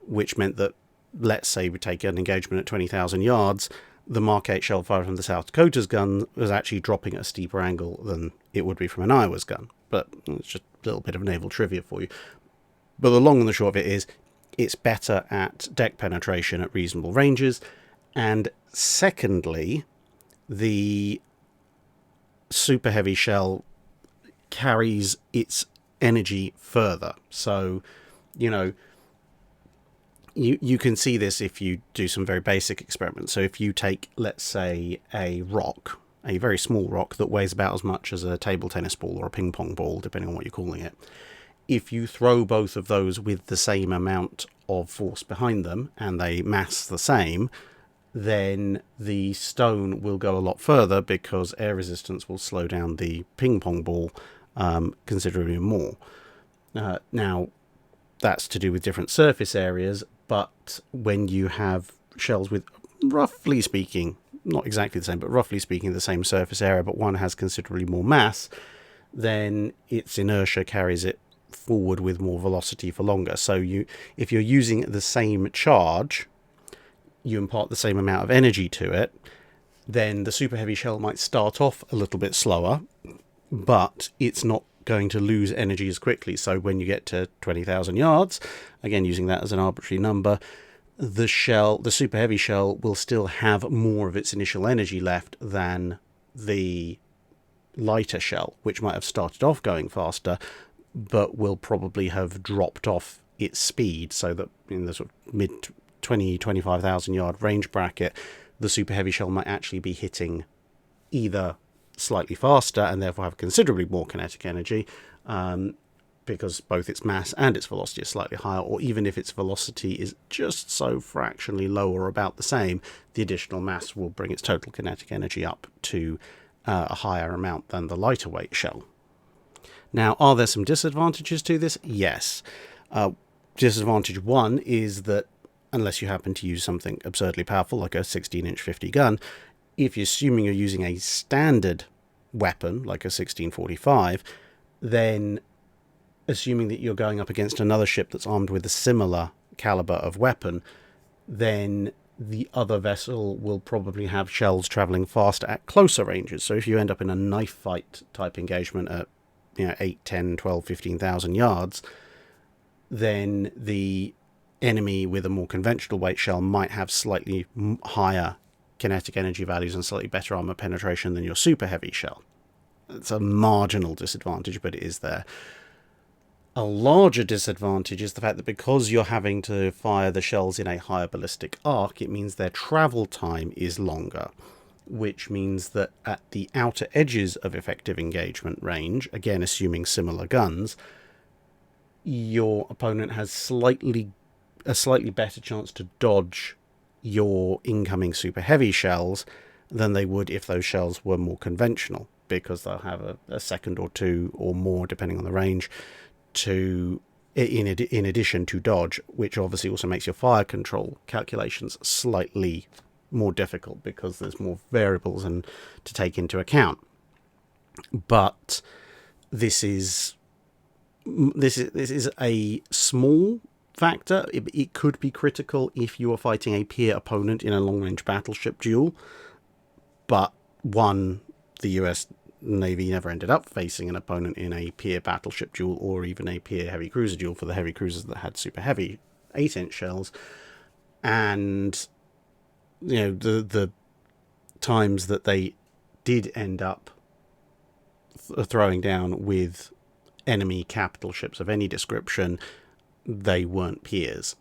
which meant that, let's say we take an engagement at 20,000 yards, the Mark 8 shell fired from the South Dakota's gun was actually dropping at a steeper angle than it would be from an Iowa's gun. But it's just a little bit of naval trivia for you. But the long and the short of it is, it's better at deck penetration at reasonable ranges. And secondly, the super heavy shell carries its energy further. So, you can see this if you do some very basic experiments. So if you take, let's say, a rock, a very small rock that weighs about as much as a table tennis ball or a ping pong ball, depending on what you're calling it. If you throw both of those with the same amount of force behind them and they mass the same, then the stone will go a lot further because air resistance will slow down the ping pong ball considerably more. Now, that's to do with different surface areas, but when you have shells with, roughly speaking, not exactly the same, but roughly speaking the same surface area, but one has considerably more mass, then its inertia carries it forward with more velocity for longer. So if you're using the same charge, you impart the same amount of energy to it, then the super heavy shell might start off a little bit slower, but it's not going to lose energy as quickly. So when you get to 20,000 yards, again using that as an arbitrary number, the super heavy shell will still have more of its initial energy left than the lighter shell, which might have started off going faster, but will probably have dropped off its speed, so that in the sort of mid 25,000 yard range bracket, the super heavy shell might actually be hitting either slightly faster and therefore have considerably more kinetic energy, because both its mass and its velocity is slightly higher, or even if its velocity is just so fractionally low or about the same, the additional mass will bring its total kinetic energy up to a higher amount than the lighter weight shell. Now, are there some disadvantages to this? Yes. Disadvantage one is that unless you happen to use something absurdly powerful like a 16-inch 50 gun, if you're assuming you're using a standard weapon like a 1645, then assuming that you're going up against another ship that's armed with a similar caliber of weapon, then the other vessel will probably have shells traveling faster at closer ranges. So if you end up in a knife fight type engagement at 8, 10, 12, 15,000 yards, then the enemy with a more conventional weight shell might have slightly higher kinetic energy values and slightly better armor penetration than your super heavy shell. It's a marginal disadvantage, but it is there. A larger disadvantage is the fact that because you're having to fire the shells in a higher ballistic arc, it means their travel time is longer, which means that at the outer edges of effective engagement range, again assuming similar guns, your opponent has a slightly better chance to dodge your incoming super heavy shells than they would if those shells were more conventional, because they'll have a second or two or more, depending on the range, in addition to dodge, which obviously also makes your fire control calculations slightly more difficult because there's more variables to take into account. But this is a small factor. It could be critical if you are fighting a peer opponent in a long-range battleship duel, but the US Navy never ended up facing an opponent in a peer battleship duel or even a peer heavy cruiser duel for the heavy cruisers that had super heavy 8-inch shells. And the times that they did end up throwing down with enemy capital ships of any description, they weren't peers.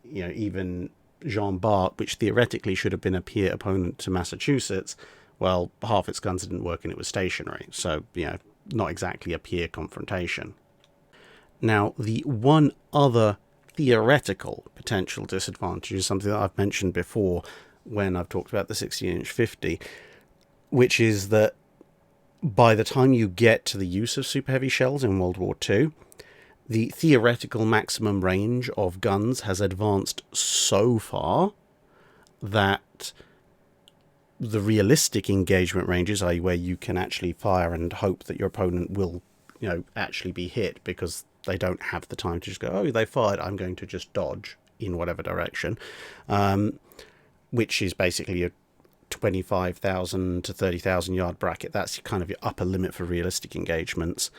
Even Jean Bart, which theoretically should have been a peer opponent to Massachusetts, well, half its guns didn't work and it was stationary, so not exactly a peer confrontation. Now, the one other theoretical potential disadvantage is something that I've mentioned before when I've talked about the 16-inch 50, which is that by the time you get to the use of super heavy shells in World War II, the theoretical maximum range of guns has advanced so far that the realistic engagement ranges, i.e. where you can actually fire and hope that your opponent will, actually be hit because they don't have the time to just go, oh, they fired, I'm going to just dodge in whatever direction, which is basically a 25,000 to 30,000 yard bracket. That's kind of your upper limit for realistic engagements.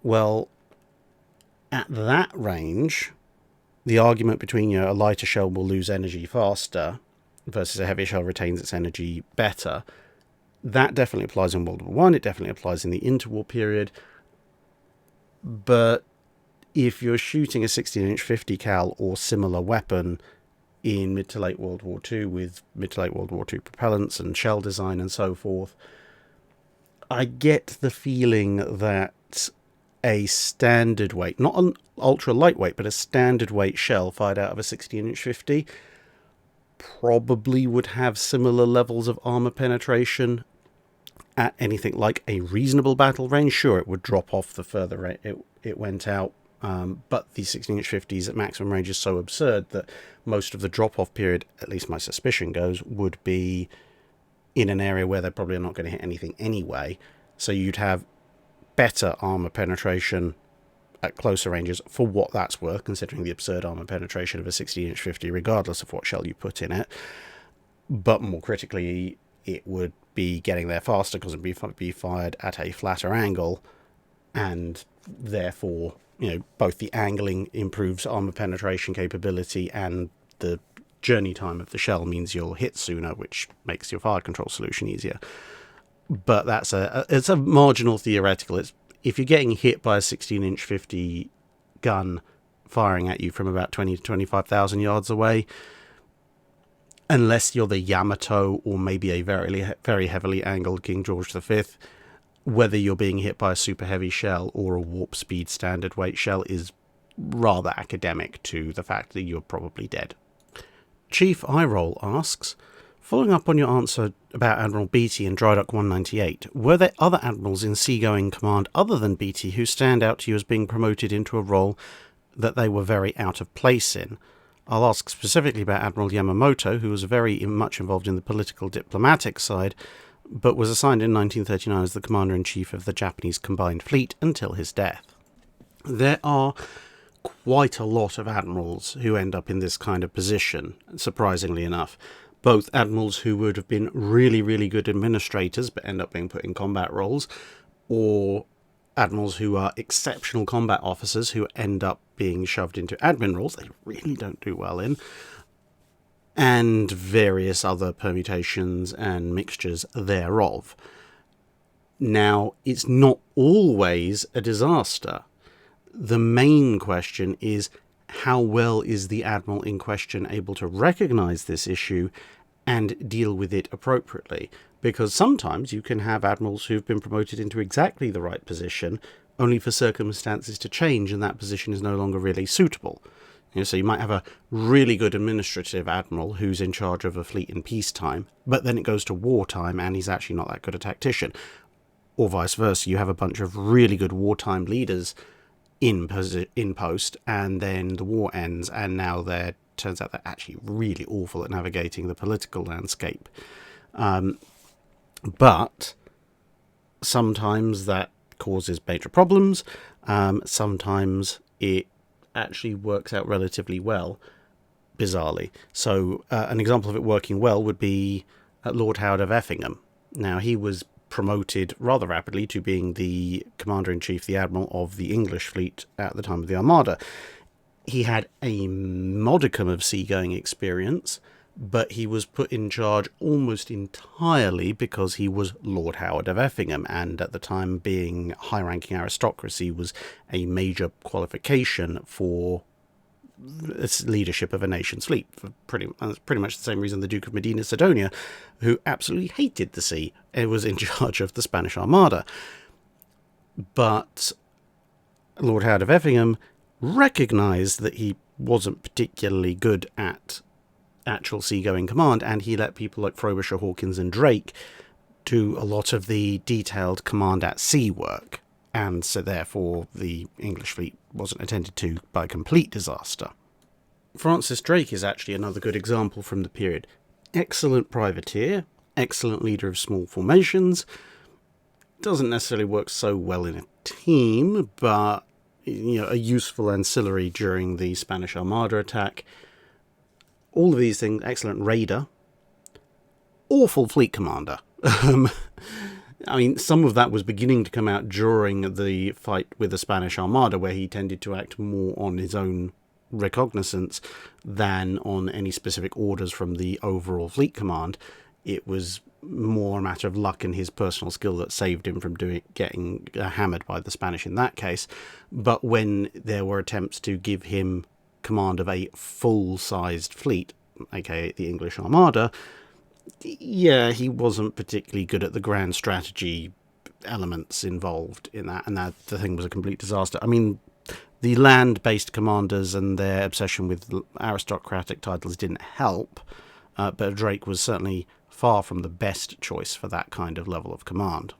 Well, at that range, the argument between a lighter shell will lose energy faster versus a heavier shell retains its energy better, that definitely applies in World War I, it definitely applies in the interwar period. But if you're shooting a 16-inch 50 cal or similar weapon in mid to late World War II with mid to late World War II propellants and shell design and so forth, I get the feeling that a standard weight, not an ultra lightweight, but a standard weight shell fired out of a 16-inch 50 probably would have similar levels of armor penetration at anything like a reasonable battle range. Sure, it would drop off the further it went out, but the 16-inch 50s at maximum range is so absurd that most of the drop-off period, at least my suspicion goes, would be in an area where they're probably not going to hit anything anyway. So you'd have better armor penetration at closer ranges for what that's worth, considering the absurd armor penetration of a 16-inch 50, regardless of what shell you put in it. But more critically, it would be getting there faster because it would be fired at a flatter angle, and therefore, both the angling improves armor penetration capability and the journey time of the shell means you'll hit sooner, which makes your fire control solution easier. But it's a marginal theoretical. If you're getting hit by a 16-inch 50 gun firing at you from about 20 to 25,000 yards away, unless you're the Yamato or maybe a very, very heavily angled King George V, whether you're being hit by a super heavy shell or a warp speed standard weight shell is rather academic to the fact that you're probably dead. Chief Eyeroll asks, following up on your answer about Admiral Beatty and Drydock 198, were there other admirals in seagoing command other than Beatty who stand out to you as being promoted into a role that they were very out of place in? I'll ask specifically about Admiral Yamamoto, who was very much involved in the political diplomatic side, but was assigned in 1939 as the Commander-in-Chief of the Japanese Combined Fleet until his death. There are quite a lot of admirals who end up in this kind of position, surprisingly enough. Both admirals who would have been really, really good administrators but end up being put in combat roles, or admirals who are exceptional combat officers who end up being shoved into admirals they really don't do well in. and various other permutations and mixtures thereof. Now, it's not always a disaster. The main question is, how well is the admiral in question able to recognise this issue and deal with it appropriately? Because sometimes you can have admirals who've been promoted into exactly the right position, only for circumstances to change and that position is no longer really suitable. So you might have a really good administrative admiral who's in charge of a fleet in peacetime, but then it goes to wartime and he's actually not that good a tactician. Or vice versa, you have a bunch of really good wartime leaders in post, and then the war ends, and now turns out they're actually really awful at navigating the political landscape. But sometimes that causes major problems. Sometimes it actually works out relatively well, bizarrely. So an example of it working well would be Lord Howard of Effingham. Now, he was promoted rather rapidly to being the Commander-in-Chief, the Admiral of the English fleet at the time of the Armada. He had a modicum of seagoing experience, but he was put in charge almost entirely because he was Lord Howard of Effingham, and at the time being high-ranking aristocracy was a major qualification for leadership of a nation's fleet. For pretty much the same reason the Duke of Medina Sidonia, who absolutely hated the sea, was in charge of the Spanish Armada. But Lord Howard of Effingham recognised that he wasn't particularly good at actual seagoing command, and he let people like Frobisher, Hawkins and Drake do a lot of the detailed command at sea work, and so therefore the English fleet wasn't attended to by complete disaster. Francis Drake is actually another good example from the period. Excellent privateer, excellent leader of small formations, doesn't necessarily work so well in a team, but a useful ancillary during the Spanish Armada attack. All of these things, excellent raider, awful fleet commander. Some of that was beginning to come out during the fight with the Spanish Armada, where he tended to act more on his own recognizance than on any specific orders from the overall fleet command. It was more a matter of luck and his personal skill that saved him from getting hammered by the Spanish in that case. But when there were attempts to give him command of a full-sized fleet, aka the English Armada, he wasn't particularly good at the grand strategy elements involved in that, and that the thing was a complete disaster. The land-based commanders and their obsession with aristocratic titles didn't help, but Drake was certainly far from the best choice for that kind of level of command.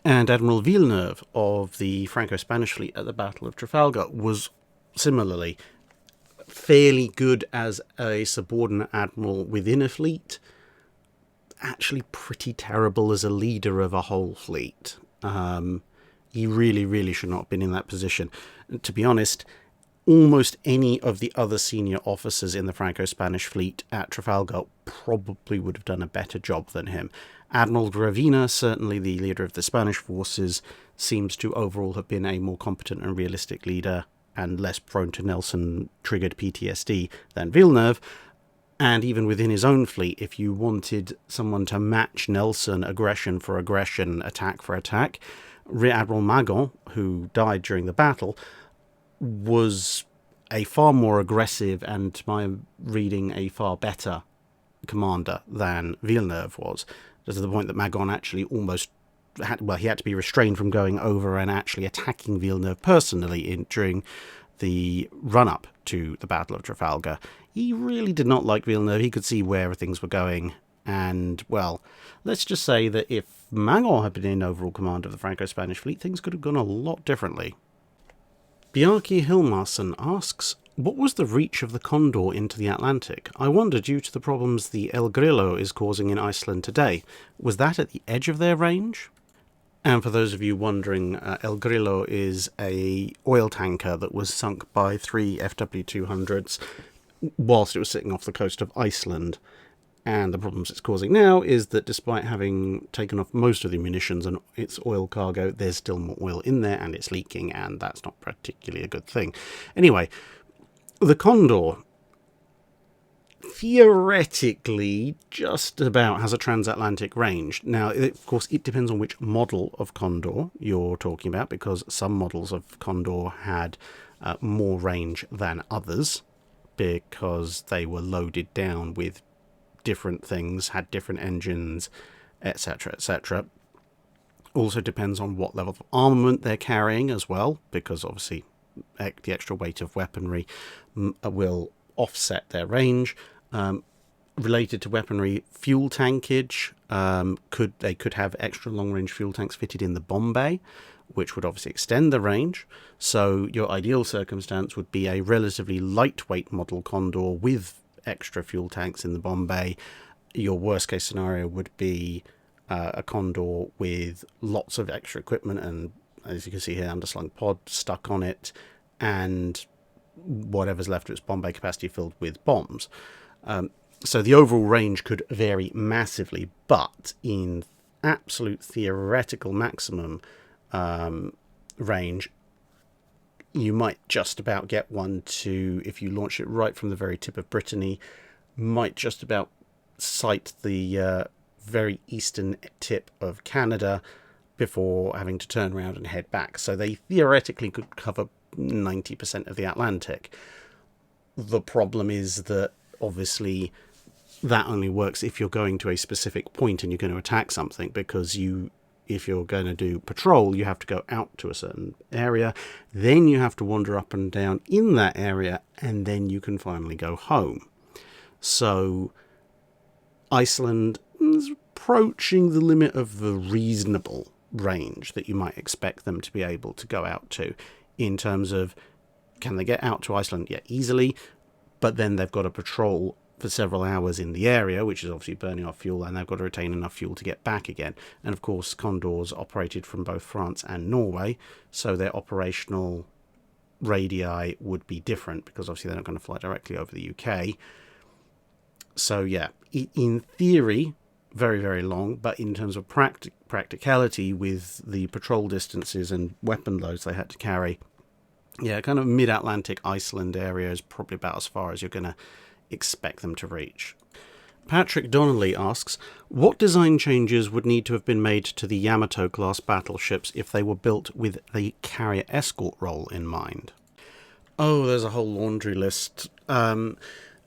And Admiral Villeneuve of the Franco-Spanish fleet at the Battle of Trafalgar was similarly fairly good as a subordinate admiral within a fleet, actually pretty terrible as a leader of a whole fleet. He really, really should not have been in that position. To be honest, almost any of the other senior officers in the Franco-Spanish fleet at Trafalgar probably would have done a better job than him. Admiral Gravina, certainly the leader of the Spanish forces, seems to overall have been a more competent and realistic leader and less prone to Nelson-triggered PTSD than Villeneuve. And even within his own fleet, if you wanted someone to match Nelson aggression for aggression, attack for attack, Rear Admiral Mahan, who died during the battle, was a far more aggressive and, to my reading, a far better commander than Villeneuve was, to the point that Mahan actually almost he had to be restrained from going over and actually attacking Villeneuve personally during the run-up to the Battle of Trafalgar. He really did not like Villeneuve. He could see where things were going. And, well, let's just say that if Mahan had been in overall command of the Franco-Spanish fleet, things could have gone a lot differently. Bjarki Hilmarsson asks, what was the reach of the Condor into the Atlantic? I wonder, due to the problems the El Grillo is causing in Iceland today, was that at the edge of their range? And for those of you wondering, El Grillo is a oil tanker that was sunk by 3 FW200s whilst it was sitting off the coast of Iceland. And the problems it's causing now is that despite having taken off most of the munitions and its oil cargo, there's still more oil in there and it's leaking, and that's not particularly a good thing. Anyway, the Condor, theoretically just about has a transatlantic range. Now, of course, it depends on which model of Condor you're talking about, because some models of Condor had more range than others because they were loaded down with different things, had different engines, etc., etc. Also depends on what level of armament they're carrying as well, because obviously the extra weight of weaponry will offset their range. Related to weaponry, fuel tankage, they could have extra long-range fuel tanks fitted in the bomb bay, which would obviously extend the range. So your ideal circumstance would be a relatively lightweight model Condor with extra fuel tanks in the bomb bay. Your worst case scenario would be a Condor with lots of extra equipment and, as you can see here, underslung pod stuck on it, and whatever's left of its bomb bay capacity filled with bombs. So the overall range could vary massively, but in absolute theoretical maximum range, you might just about get one to, if you launch it right from the very tip of Brittany, might just about sight the very eastern tip of Canada before having to turn around and head back. So they theoretically could cover 90% of the Atlantic. The problem is that obviously that only works if you're going to a specific point and you're going to attack something, because if you're going to do patrol, you have to go out to a certain area, then you have to wander up and down in that area, and then you can finally go home. So Iceland is approaching the limit of the reasonable range that you might expect them to be able to go out to, in terms of, can they get out to Iceland? Yeah, easily, but then they've got to patrol for several hours in the area, which is obviously burning off fuel, and they've got to retain enough fuel to get back again. And of course, Condors operated from both France and Norway, so their operational radii would be different, because obviously they're not going to fly directly over the UK. So yeah, in theory, very, very long, but in terms of practicality with the patrol distances and weapon loads they had to carry, yeah, kind of mid-Atlantic Iceland area is probably about as far as you're going to expect them to reach. Patrick Donnelly asks, what design changes would need to have been made to the Yamato-Class Battleships if they were built with the carrier escort role in mind? Oh, there's a whole laundry list.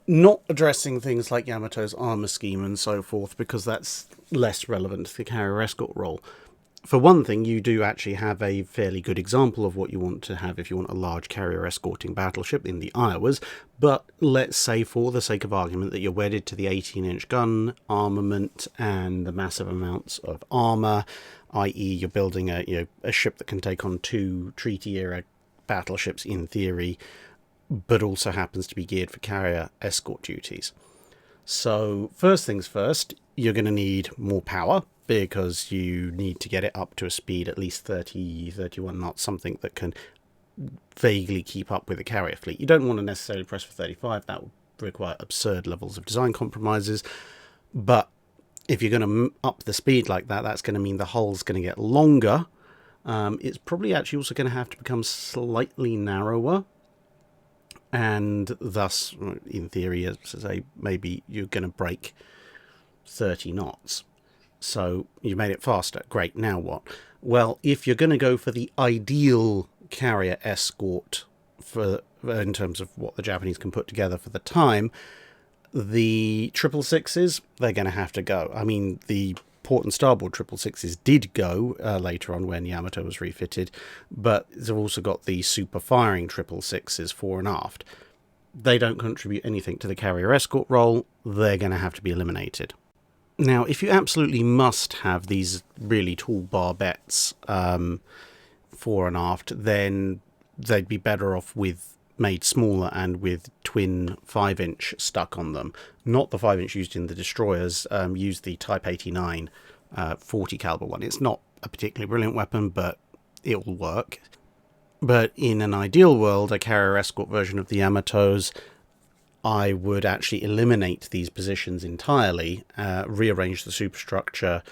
Not addressing things like Yamato's armour scheme and so forth, because that's less relevant to the carrier escort role. For one thing, you do actually have a fairly good example of what you want to have if you want a large carrier escorting battleship in the Iowas, but let's say for the sake of argument that you're wedded to the 18-inch gun armament and the massive amounts of armour, i.e. you're building a ship that can take on 2 treaty-era battleships in theory, but also happens to be geared for carrier escort duties. So first things first, you're going to need more power, because you need to get it up to a speed at least 31 knots, something that can vaguely keep up with the carrier fleet. You don't want to necessarily press for 35, that would require absurd levels of design compromises, but if you're going to up the speed like that, that's going to mean the hull's going to get longer. It's probably actually also going to have to become slightly narrower, and thus, in theory, as I say, maybe you're going to break 30 knots. So you made it faster. Great, now what? Well, if you're going to go for the ideal carrier escort in terms of what the Japanese can put together for the time, the 666s, they're going to have to go. I mean, the port and starboard 666s did go later on when Yamato was refitted, but they've also got the super firing 666s fore and aft. They don't contribute anything to the carrier escort role. They're going to have to be eliminated. Now, if you absolutely must have these really tall barbettes fore and aft, then they'd be better off with made smaller and with twin 5-inch stuck on them. Not the 5-inch used in the destroyers. Use the Type 89 40 caliber one. It's not a particularly brilliant weapon, but it will work. But in an ideal world, a carrier escort version of the Yamatos, I would actually eliminate these positions entirely, rearrange the superstructure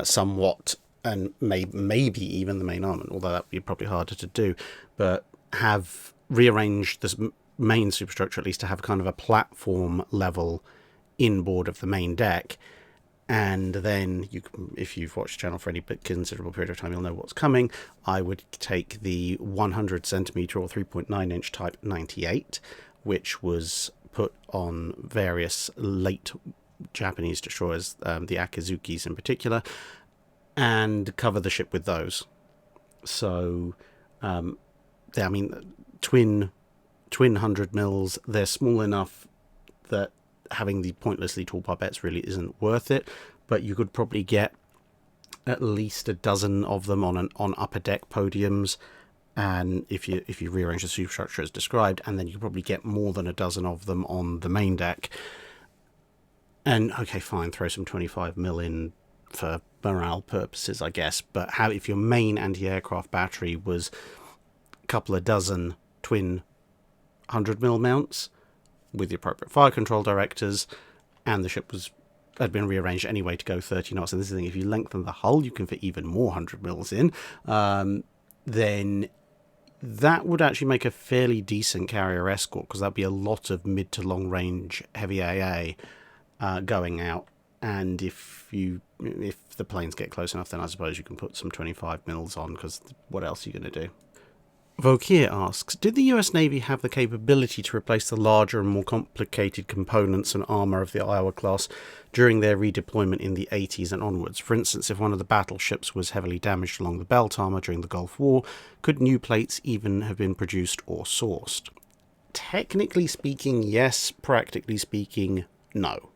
somewhat, and maybe even the main armament, although that would be probably harder to do, but have rearranged main superstructure, at least, to have kind of a platform level inboard of the main deck. And then, if you've watched the channel for any considerable period of time, you'll know what's coming. I would take the 100 centimetre or 3.9 inch Type 98, which was put on various late Japanese destroyers, the Akizukis in particular, and cover the ship with those. So, I mean, twin 100 mils, they're small enough that having the pointlessly tall barbettes really isn't worth it, but you could probably get at least a dozen of them on upper deck podiums, and if you rearrange the superstructure as described, and then you could probably get more than a dozen of them on the main deck. And okay, fine, throw some 25 mil in for morale purposes, I guess, but if your main anti-aircraft battery was a couple of dozen twin 100 mil mounts with the appropriate fire control directors, and the ship had been rearranged anyway to go 30 knots, and this is the thing, if you lengthen the hull you can fit even more 100 mils in, then that would actually make a fairly decent carrier escort, because that'd be a lot of mid to long range heavy AA going out. And if the planes get close enough, then I suppose you can put some 25 mils on, because what else are you going to do? Vokir asks, did the US Navy have the capability to replace the larger and more complicated components and armour of the Iowa class during their redeployment in the 80s and onwards? For instance, if one of the battleships was heavily damaged along the belt armour during the Gulf War, could new plates even have been produced or sourced? Technically speaking, yes. Practically speaking, no.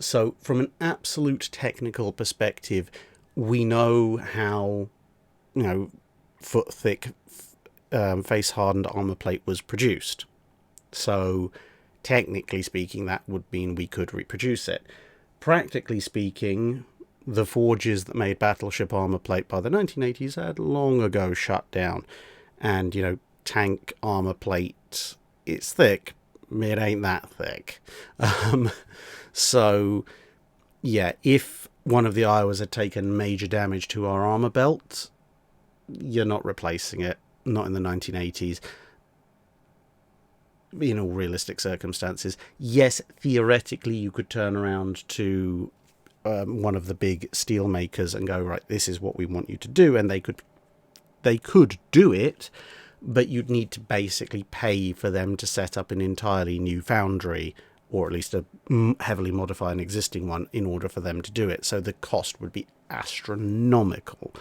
So from an absolute technical perspective, we know how, foot-thick face-hardened armour plate was produced. So technically speaking, that would mean we could reproduce it. Practically speaking, the forges that made battleship armour plate by the 1980s had long ago shut down. And, tank armour plate, it's thick. It ain't that thick. So, yeah, if one of the Iowas had taken major damage to our armour belt, you're not replacing it. Not in the 1980s. In all realistic circumstances. Yes, theoretically, you could turn around to one of the big steel makers and go, right, this is what we want you to do, and they could do it, but you'd need to basically pay for them to set up an entirely new foundry, or at least heavily modify an existing one, in order for them to do it. So the cost would be astronomical.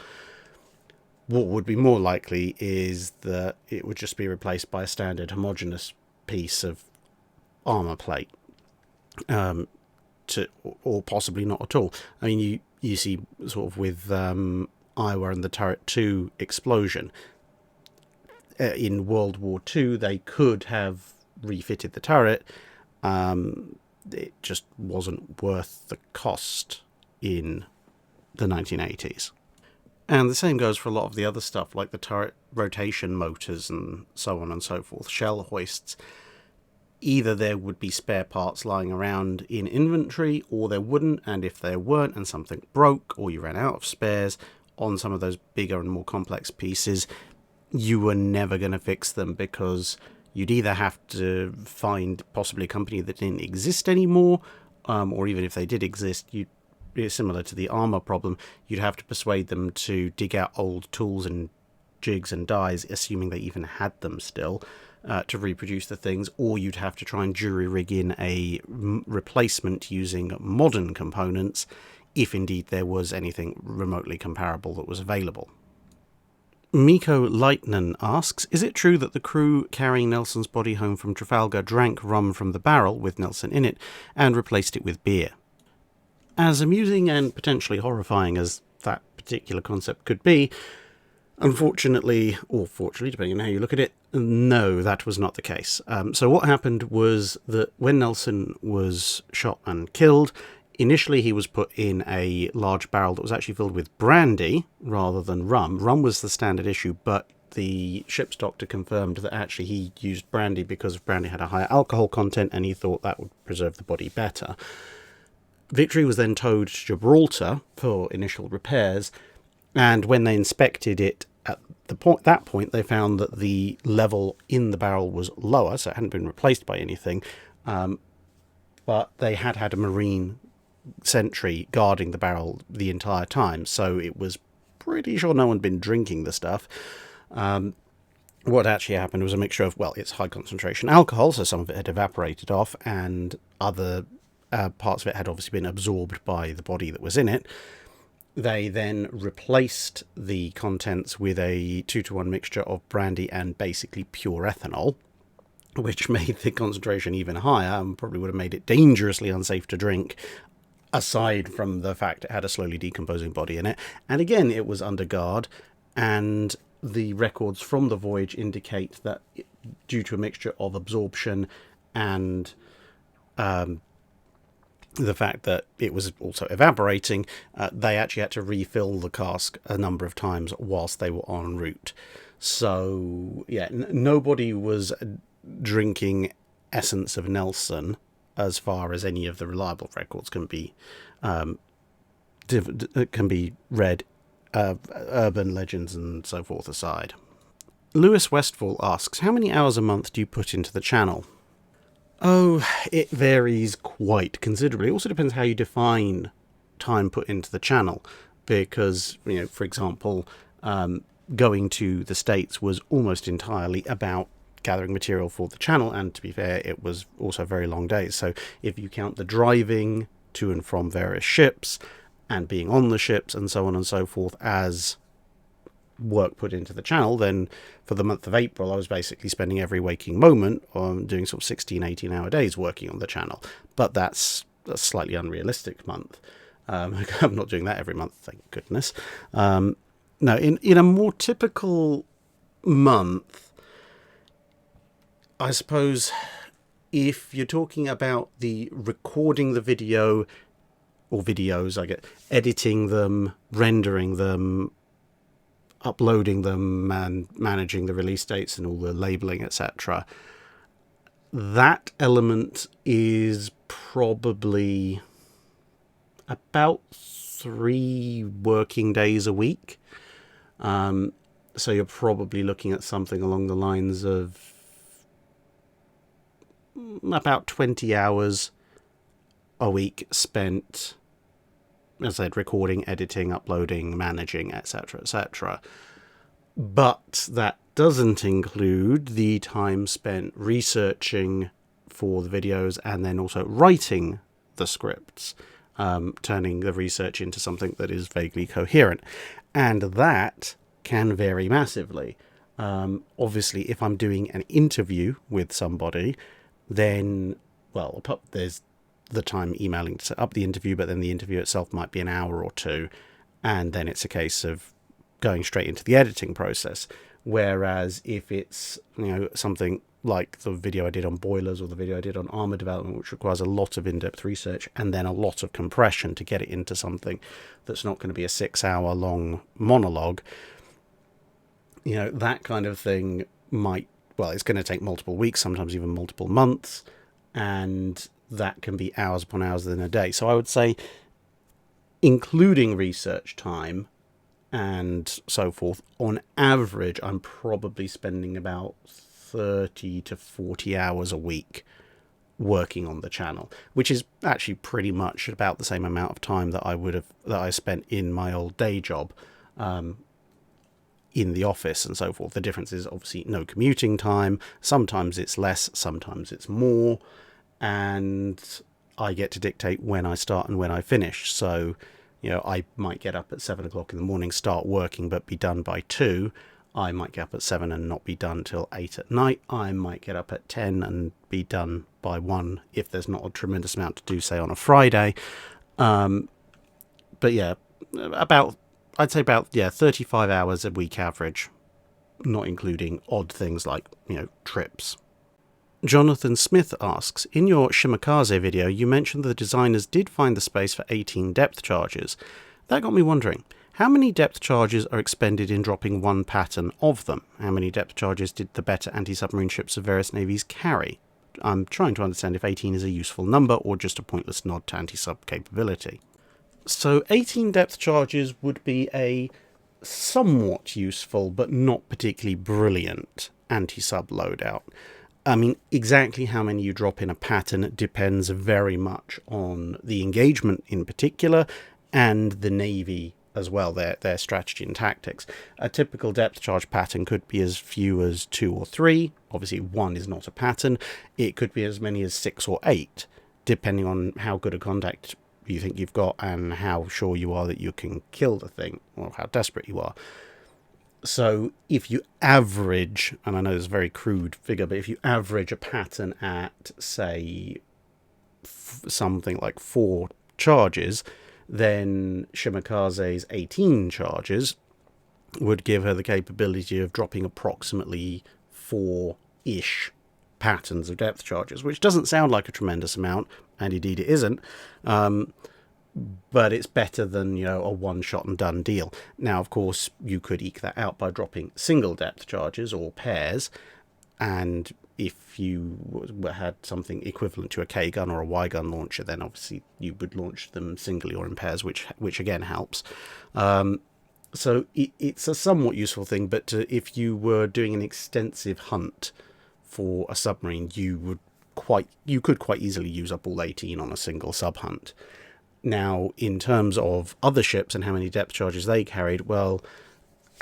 What would be more likely is that it would just be replaced by a standard homogeneous piece of armour plate, or possibly not at all. I mean, you see sort of with Iowa and the Turret 2 explosion. In World War II, they could have refitted the turret. It just wasn't worth the cost in the 1980s. And the same goes for a lot of the other stuff, like the turret rotation motors and so on and so forth, shell hoists. Either there would be spare parts lying around in inventory, or there wouldn't, and if there weren't and something broke, or you ran out of spares on some of those bigger and more complex pieces, you were never going to fix them, because you'd either have to find possibly a company that didn't exist anymore, or even if they did exist, similar to the armour problem, you'd have to persuade them to dig out old tools and jigs and dies, assuming they even had them still, to reproduce the things, or you'd have to try and jury rig in a replacement using modern components, if indeed there was anything remotely comparable that was available. Miko Leitnan asks, is it true that the crew carrying Nelson's body home from Trafalgar drank rum from the barrel with Nelson in it and replaced it with beer? As amusing and potentially horrifying as that particular concept could be, unfortunately, or fortunately, depending on how you look at it, no, that was not the case. So what happened was that when Nelson was shot and killed, initially he was put in a large barrel that was actually filled with brandy rather than rum. Rum was the standard issue, but the ship's doctor confirmed that actually he used brandy because brandy had a higher alcohol content, and he thought that would preserve the body better. Victory was then towed to Gibraltar for initial repairs, and when they inspected it at that point, they found that the level in the barrel was lower, so it hadn't been replaced by anything, but they had a marine sentry guarding the barrel the entire time, so it was pretty sure no one had been drinking the stuff. What actually happened was a mixture of, well, it's high concentration alcohol, so some of it had evaporated off, and other parts of it had obviously been absorbed by the body that was in it. They then replaced the contents with a 2-to-1 mixture of brandy and basically pure ethanol, which made the concentration even higher and probably would have made it dangerously unsafe to drink, aside from the fact it had a slowly decomposing body in it. And again, it was under guard, and the records from the voyage indicate that due to a mixture of absorption and the fact that it was also evaporating, they actually had to refill the cask a number of times whilst they were en route. So, yeah, nobody was drinking essence of Nelson as far as any of the reliable records can be read, urban legends and so forth aside. Lewis Westfall asks, how many hours a month do you put into the channel? Oh, it varies quite considerably. It also depends how you define time put into the channel, because, for example, going to the States was almost entirely about gathering material for the channel, and to be fair, it was also very long days. So if you count the driving to and from various ships and being on the ships and so on and so forth as work put into the channel, then for the month of April I was basically spending every waking moment on doing sort of 16-18 hour days working on the channel. But that's a slightly unrealistic month. I'm not doing that every month, thank goodness. No, in a more typical month, I suppose, if you're talking about the recording the video or videos, editing them, rendering them, uploading them, and managing the release dates and all the labeling, etc., that element is probably about 3 working days a week. So you're probably looking at something along the lines of about 20 hours a week spent, as I said, recording, editing, uploading, managing, etc., etc. But that doesn't include the time spent researching for the videos and then also writing the scripts, turning the research into something that is vaguely coherent. And that can vary massively. Obviously, if I'm doing an interview with somebody, then, well, there's the time emailing to set up the interview, but then the interview itself might be an hour or two, and then it's a case of going straight into the editing process. Whereas if it's, something like the video I did on boilers or the video I did on armor development, which requires a lot of in-depth research and then a lot of compression to get it into something that's not going to be a 6-hour long monologue, that kind of thing it's going to take multiple weeks, sometimes even multiple months, and that can be hours upon hours in a day. So I would say, including research time and so forth, on average, I'm probably spending about 30 to 40 hours a week working on the channel, which is actually pretty much about the same amount of time that I spent in my old day job, in the office and so forth. The difference is obviously no commuting time. Sometimes it's less, sometimes it's more, and I get to dictate when I start and when I finish. So, I might get up at 7 o'clock in the morning, start working, but be done by 2. I might get up at 7 and not be done till 8 at night. I might get up at 10 and be done by 1 if there's not a tremendous amount to do, say, on a Friday. But yeah, I'd say about 35 hours a week average, not including odd things like, trips. Jonathan Smith asks, in your Shimakaze video, you mentioned the designers did find the space for 18 depth charges. That got me wondering, how many depth charges are expended in dropping one pattern of them? How many depth charges did the better anti-submarine ships of various navies carry? I'm trying to understand if 18 is a useful number or just a pointless nod to anti-sub capability. So 18 depth charges would be a somewhat useful, but not particularly brilliant anti-sub loadout. I mean, exactly how many you drop in a pattern depends very much on the engagement in particular, and the Navy as well, their strategy and tactics. A typical depth charge pattern could be as few as 2 or 3. Obviously, 1 is not a pattern. It could be as many as 6 or 8, depending on how good a contact you think you've got and how sure you are that you can kill the thing, or how desperate you are. So if you average, and I know it's a very crude figure, but if you average a pattern at, say, something like 4 charges, then Shimakaze's 18 charges would give her the capability of dropping approximately 4-ish patterns of depth charges, which doesn't sound like a tremendous amount, and indeed it isn't, but it's better than, you know, a one-shot and done deal. Now, of course, you could eke that out by dropping single depth charges or pairs, and if you had something equivalent to a K-gun or a Y-gun launcher, then obviously you would launch them singly or in pairs, which again helps. So it's a somewhat useful thing, but if you were doing an extensive hunt for a submarine, you could quite easily use up all 18 on a single sub hunt. Now, in terms of other ships and how many depth charges they carried, well,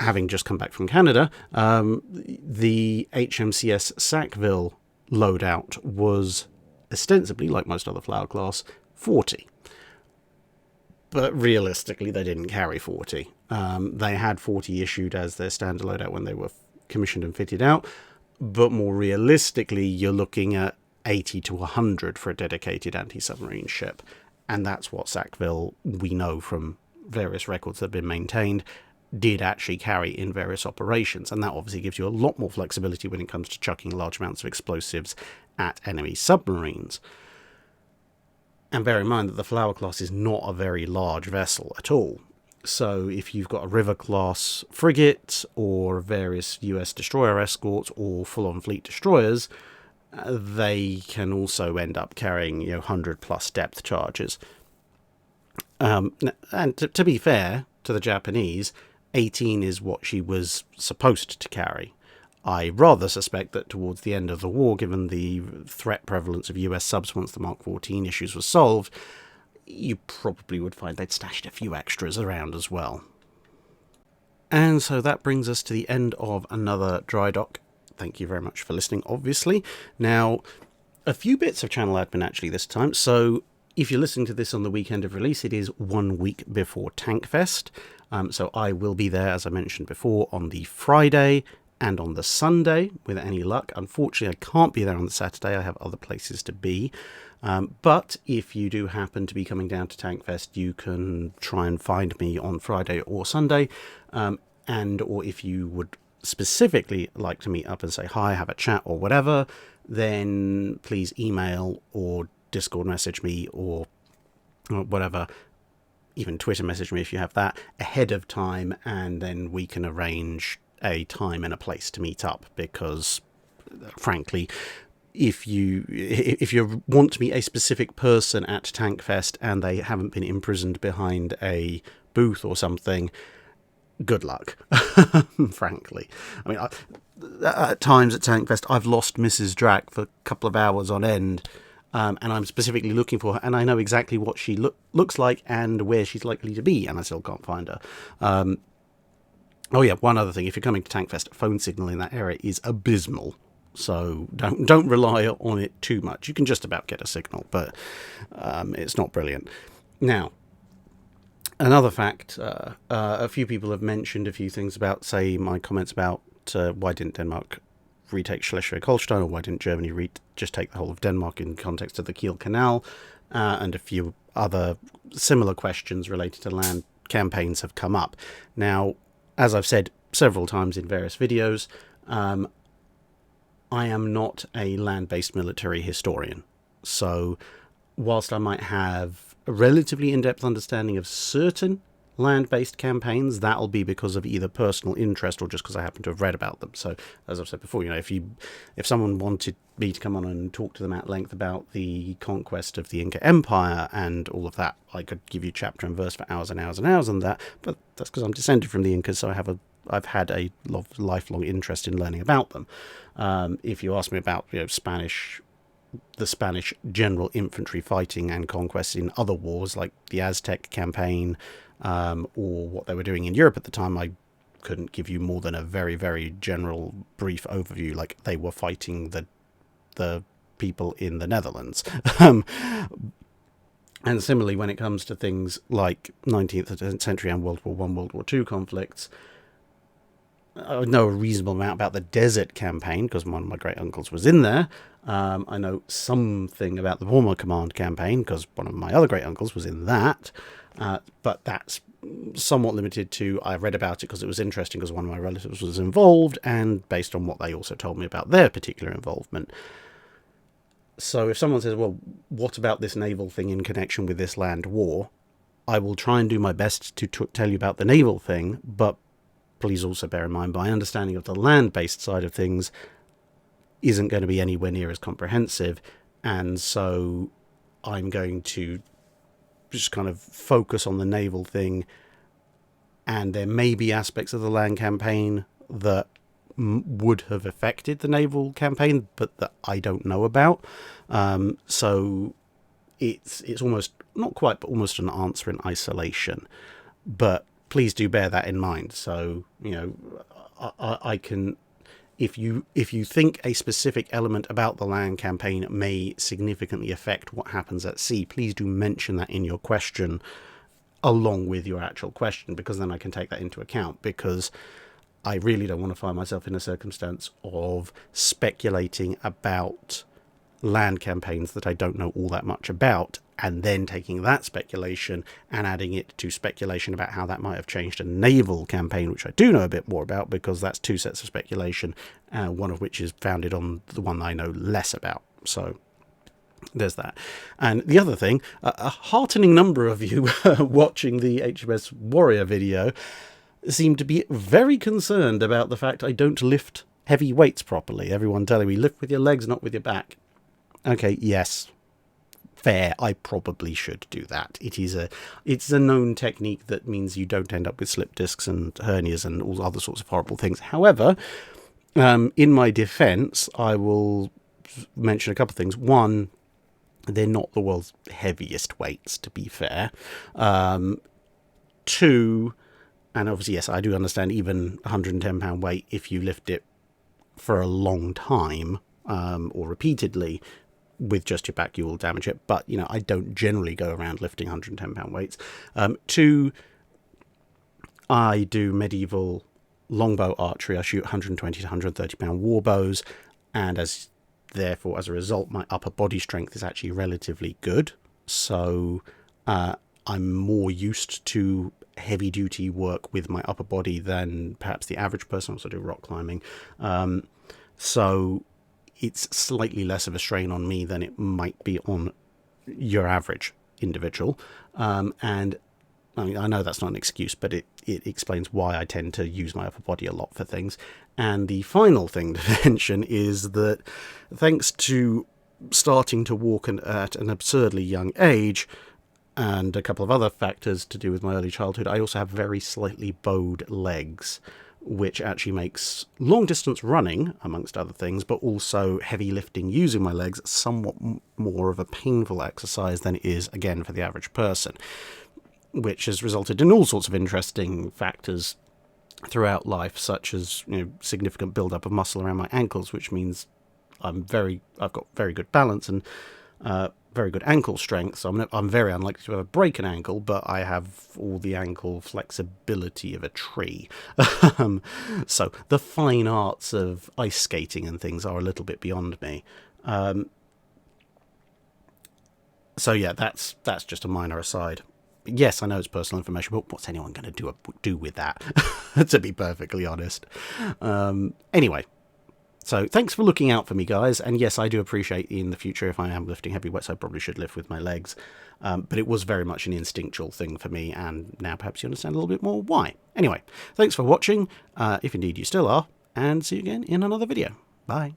having just come back from Canada, the HMCS Sackville loadout was ostensibly, like most other Flower class, 40. But realistically, they didn't carry 40. They had 40 issued as their standard loadout when they were commissioned and fitted out, but more realistically, you're looking at 80 to 100 for a dedicated anti-submarine ship. And that's what Sackville, we know from various records that have been maintained, did actually carry in various operations. And that obviously gives you a lot more flexibility when it comes to chucking large amounts of explosives at enemy submarines. And bear in mind that the Flower class is not a very large vessel at all. So if you've got a River class frigate or various US destroyer escorts or full-on fleet destroyers, they can also end up carrying, 100 plus depth charges. And to be fair to the Japanese, 18 is what she was supposed to carry. I rather suspect that towards the end of the war, given the threat prevalence of US subs once the Mark 14 issues were solved, you probably would find they'd stashed a few extras around as well. And so that brings us to the end of another Drydock. Thank you very much for listening, obviously. Now, a few bits of channel admin actually this time. So if you're listening to this on the weekend of release, it is 1 week before Tankfest. So I will be there, as I mentioned before, on the Friday and on the Sunday, with any luck. Unfortunately, I can't be there on the Saturday. I have other places to be. But if you do happen to be coming down to Tankfest, you can try and find me on Friday or Sunday. Or if you would specifically like to meet up and say hi, have a chat or whatever, then please email or Discord message me or whatever, even Twitter message me if you have that, ahead of time, and then we can arrange a time and a place to meet up, because frankly, if you want to meet a specific person at Tankfest and they haven't been imprisoned behind a booth or something, good luck, frankly. I mean, at times at Tankfest, I've lost Mrs. Drac for a couple of hours on end, and I'm specifically looking for her, and I know exactly what she looks like and where she's likely to be, and I still can't find her. Oh yeah, one other thing, if you're coming to Tankfest, phone signal in that area is abysmal, so don't rely on it too much. You can just about get a signal, but it's not brilliant. Now, another fact, a few people have mentioned a few things about, say, my comments about why didn't Denmark retake Schleswig-Holstein, or why didn't Germany just take the whole of Denmark in context of the Kiel Canal, and a few other similar questions related to land campaigns have come up. Now, as I've said several times in various videos, I am not a land-based military historian, so whilst I might have a relatively in-depth understanding of certain land-based campaigns, that'll be because of either personal interest or just because I happen to have read about them. So, as I've said before, if someone wanted me to come on and talk to them at length about the conquest of the Inca Empire and all of that, I could give you chapter and verse for hours and hours and hours on that. But that's because I'm descended from the Incas, so I've had a lifelong interest in learning about them. If you ask me about the Spanish general infantry fighting and conquests in other wars, like the Aztec campaign, or what they were doing in Europe at the time, I couldn't give you more than a very, very general, brief overview, like they were fighting the people in the Netherlands. And similarly, when it comes to things like 19th century and World War I, World War II conflicts, I know a reasonable amount about the Desert Campaign because one of my great uncles was in there. I know something about the Warmer Command Campaign because one of my other great uncles was in that. But that's somewhat limited to, I read about it because it was interesting because one of my relatives was involved and based on what they also told me about their particular involvement. So if someone says, well, what about this naval thing in connection with this land war? I will try and do my best to tell you about the naval thing, but please also bear in mind my understanding of the land-based side of things isn't going to be anywhere near as comprehensive, and so I'm going to just kind of focus on the naval thing, and there may be aspects of the land campaign that would have affected the naval campaign, but that I don't know about. So it's almost, not quite, but almost an answer in isolation. But please do bear that in mind. So, I can, if you think a specific element about the land campaign may significantly affect what happens at sea, please do mention that in your question along with your actual question, because then I can take that into account, because I really don't want to find myself in a circumstance of speculating about land campaigns that I don't know all that much about, and then taking that speculation and adding it to speculation about how that might have changed a naval campaign, which I do know a bit more about, because that's two sets of speculation, one of which is founded on the one I know less about. So there's that. And the other thing, a heartening number of you watching the HMS Warrior video seem to be very concerned about the fact I don't lift heavy weights properly. Everyone telling me, lift with your legs, not with your back. Okay, yes, fair. I probably should do that. It's a known technique that means you don't end up with slip discs and hernias and all other sorts of horrible things. However, in my defense, I will mention a couple of things. One, they're not the world's heaviest weights, to be fair. Two, and obviously, yes, I do understand even 110-pound weight, if you lift it for a long time or repeatedly with just your back, you will damage it. But, I don't generally go around lifting 110-pound weights. Two, I do medieval longbow archery. I shoot 120 to 130-pound war bows, and as a result, my upper body strength is actually relatively good. So I'm more used to heavy-duty work with my upper body than perhaps the average person. I also do rock climbing. So it's slightly less of a strain on me than it might be on your average individual. And I mean, I know that's not an excuse, but it explains why I tend to use my upper body a lot for things. And the final thing to mention is that thanks to starting to walk at an absurdly young age, and a couple of other factors to do with my early childhood, I also have very slightly bowed legs, which actually makes long-distance running, amongst other things, but also heavy lifting using my legs, somewhat more of a painful exercise than it is, again, for the average person, which has resulted in all sorts of interesting factors throughout life, such as significant build-up of muscle around my ankles, which means I've got very good balance and very good ankle strength, so I'm very unlikely to ever break an ankle, but I have all the ankle flexibility of a tree. So the fine arts of ice skating and things are a little bit beyond me. So yeah, that's just a minor aside. Yes, I know it's personal information, but what's anyone going to do with that? To be perfectly honest. Anyway, So thanks for looking out for me, guys. And yes, I do appreciate in the future, if I am lifting heavy weights, I probably should lift with my legs. But it was very much an instinctual thing for me, and now perhaps you understand a little bit more why. Anyway, thanks for watching, if indeed you still are, and see you again in another video. Bye.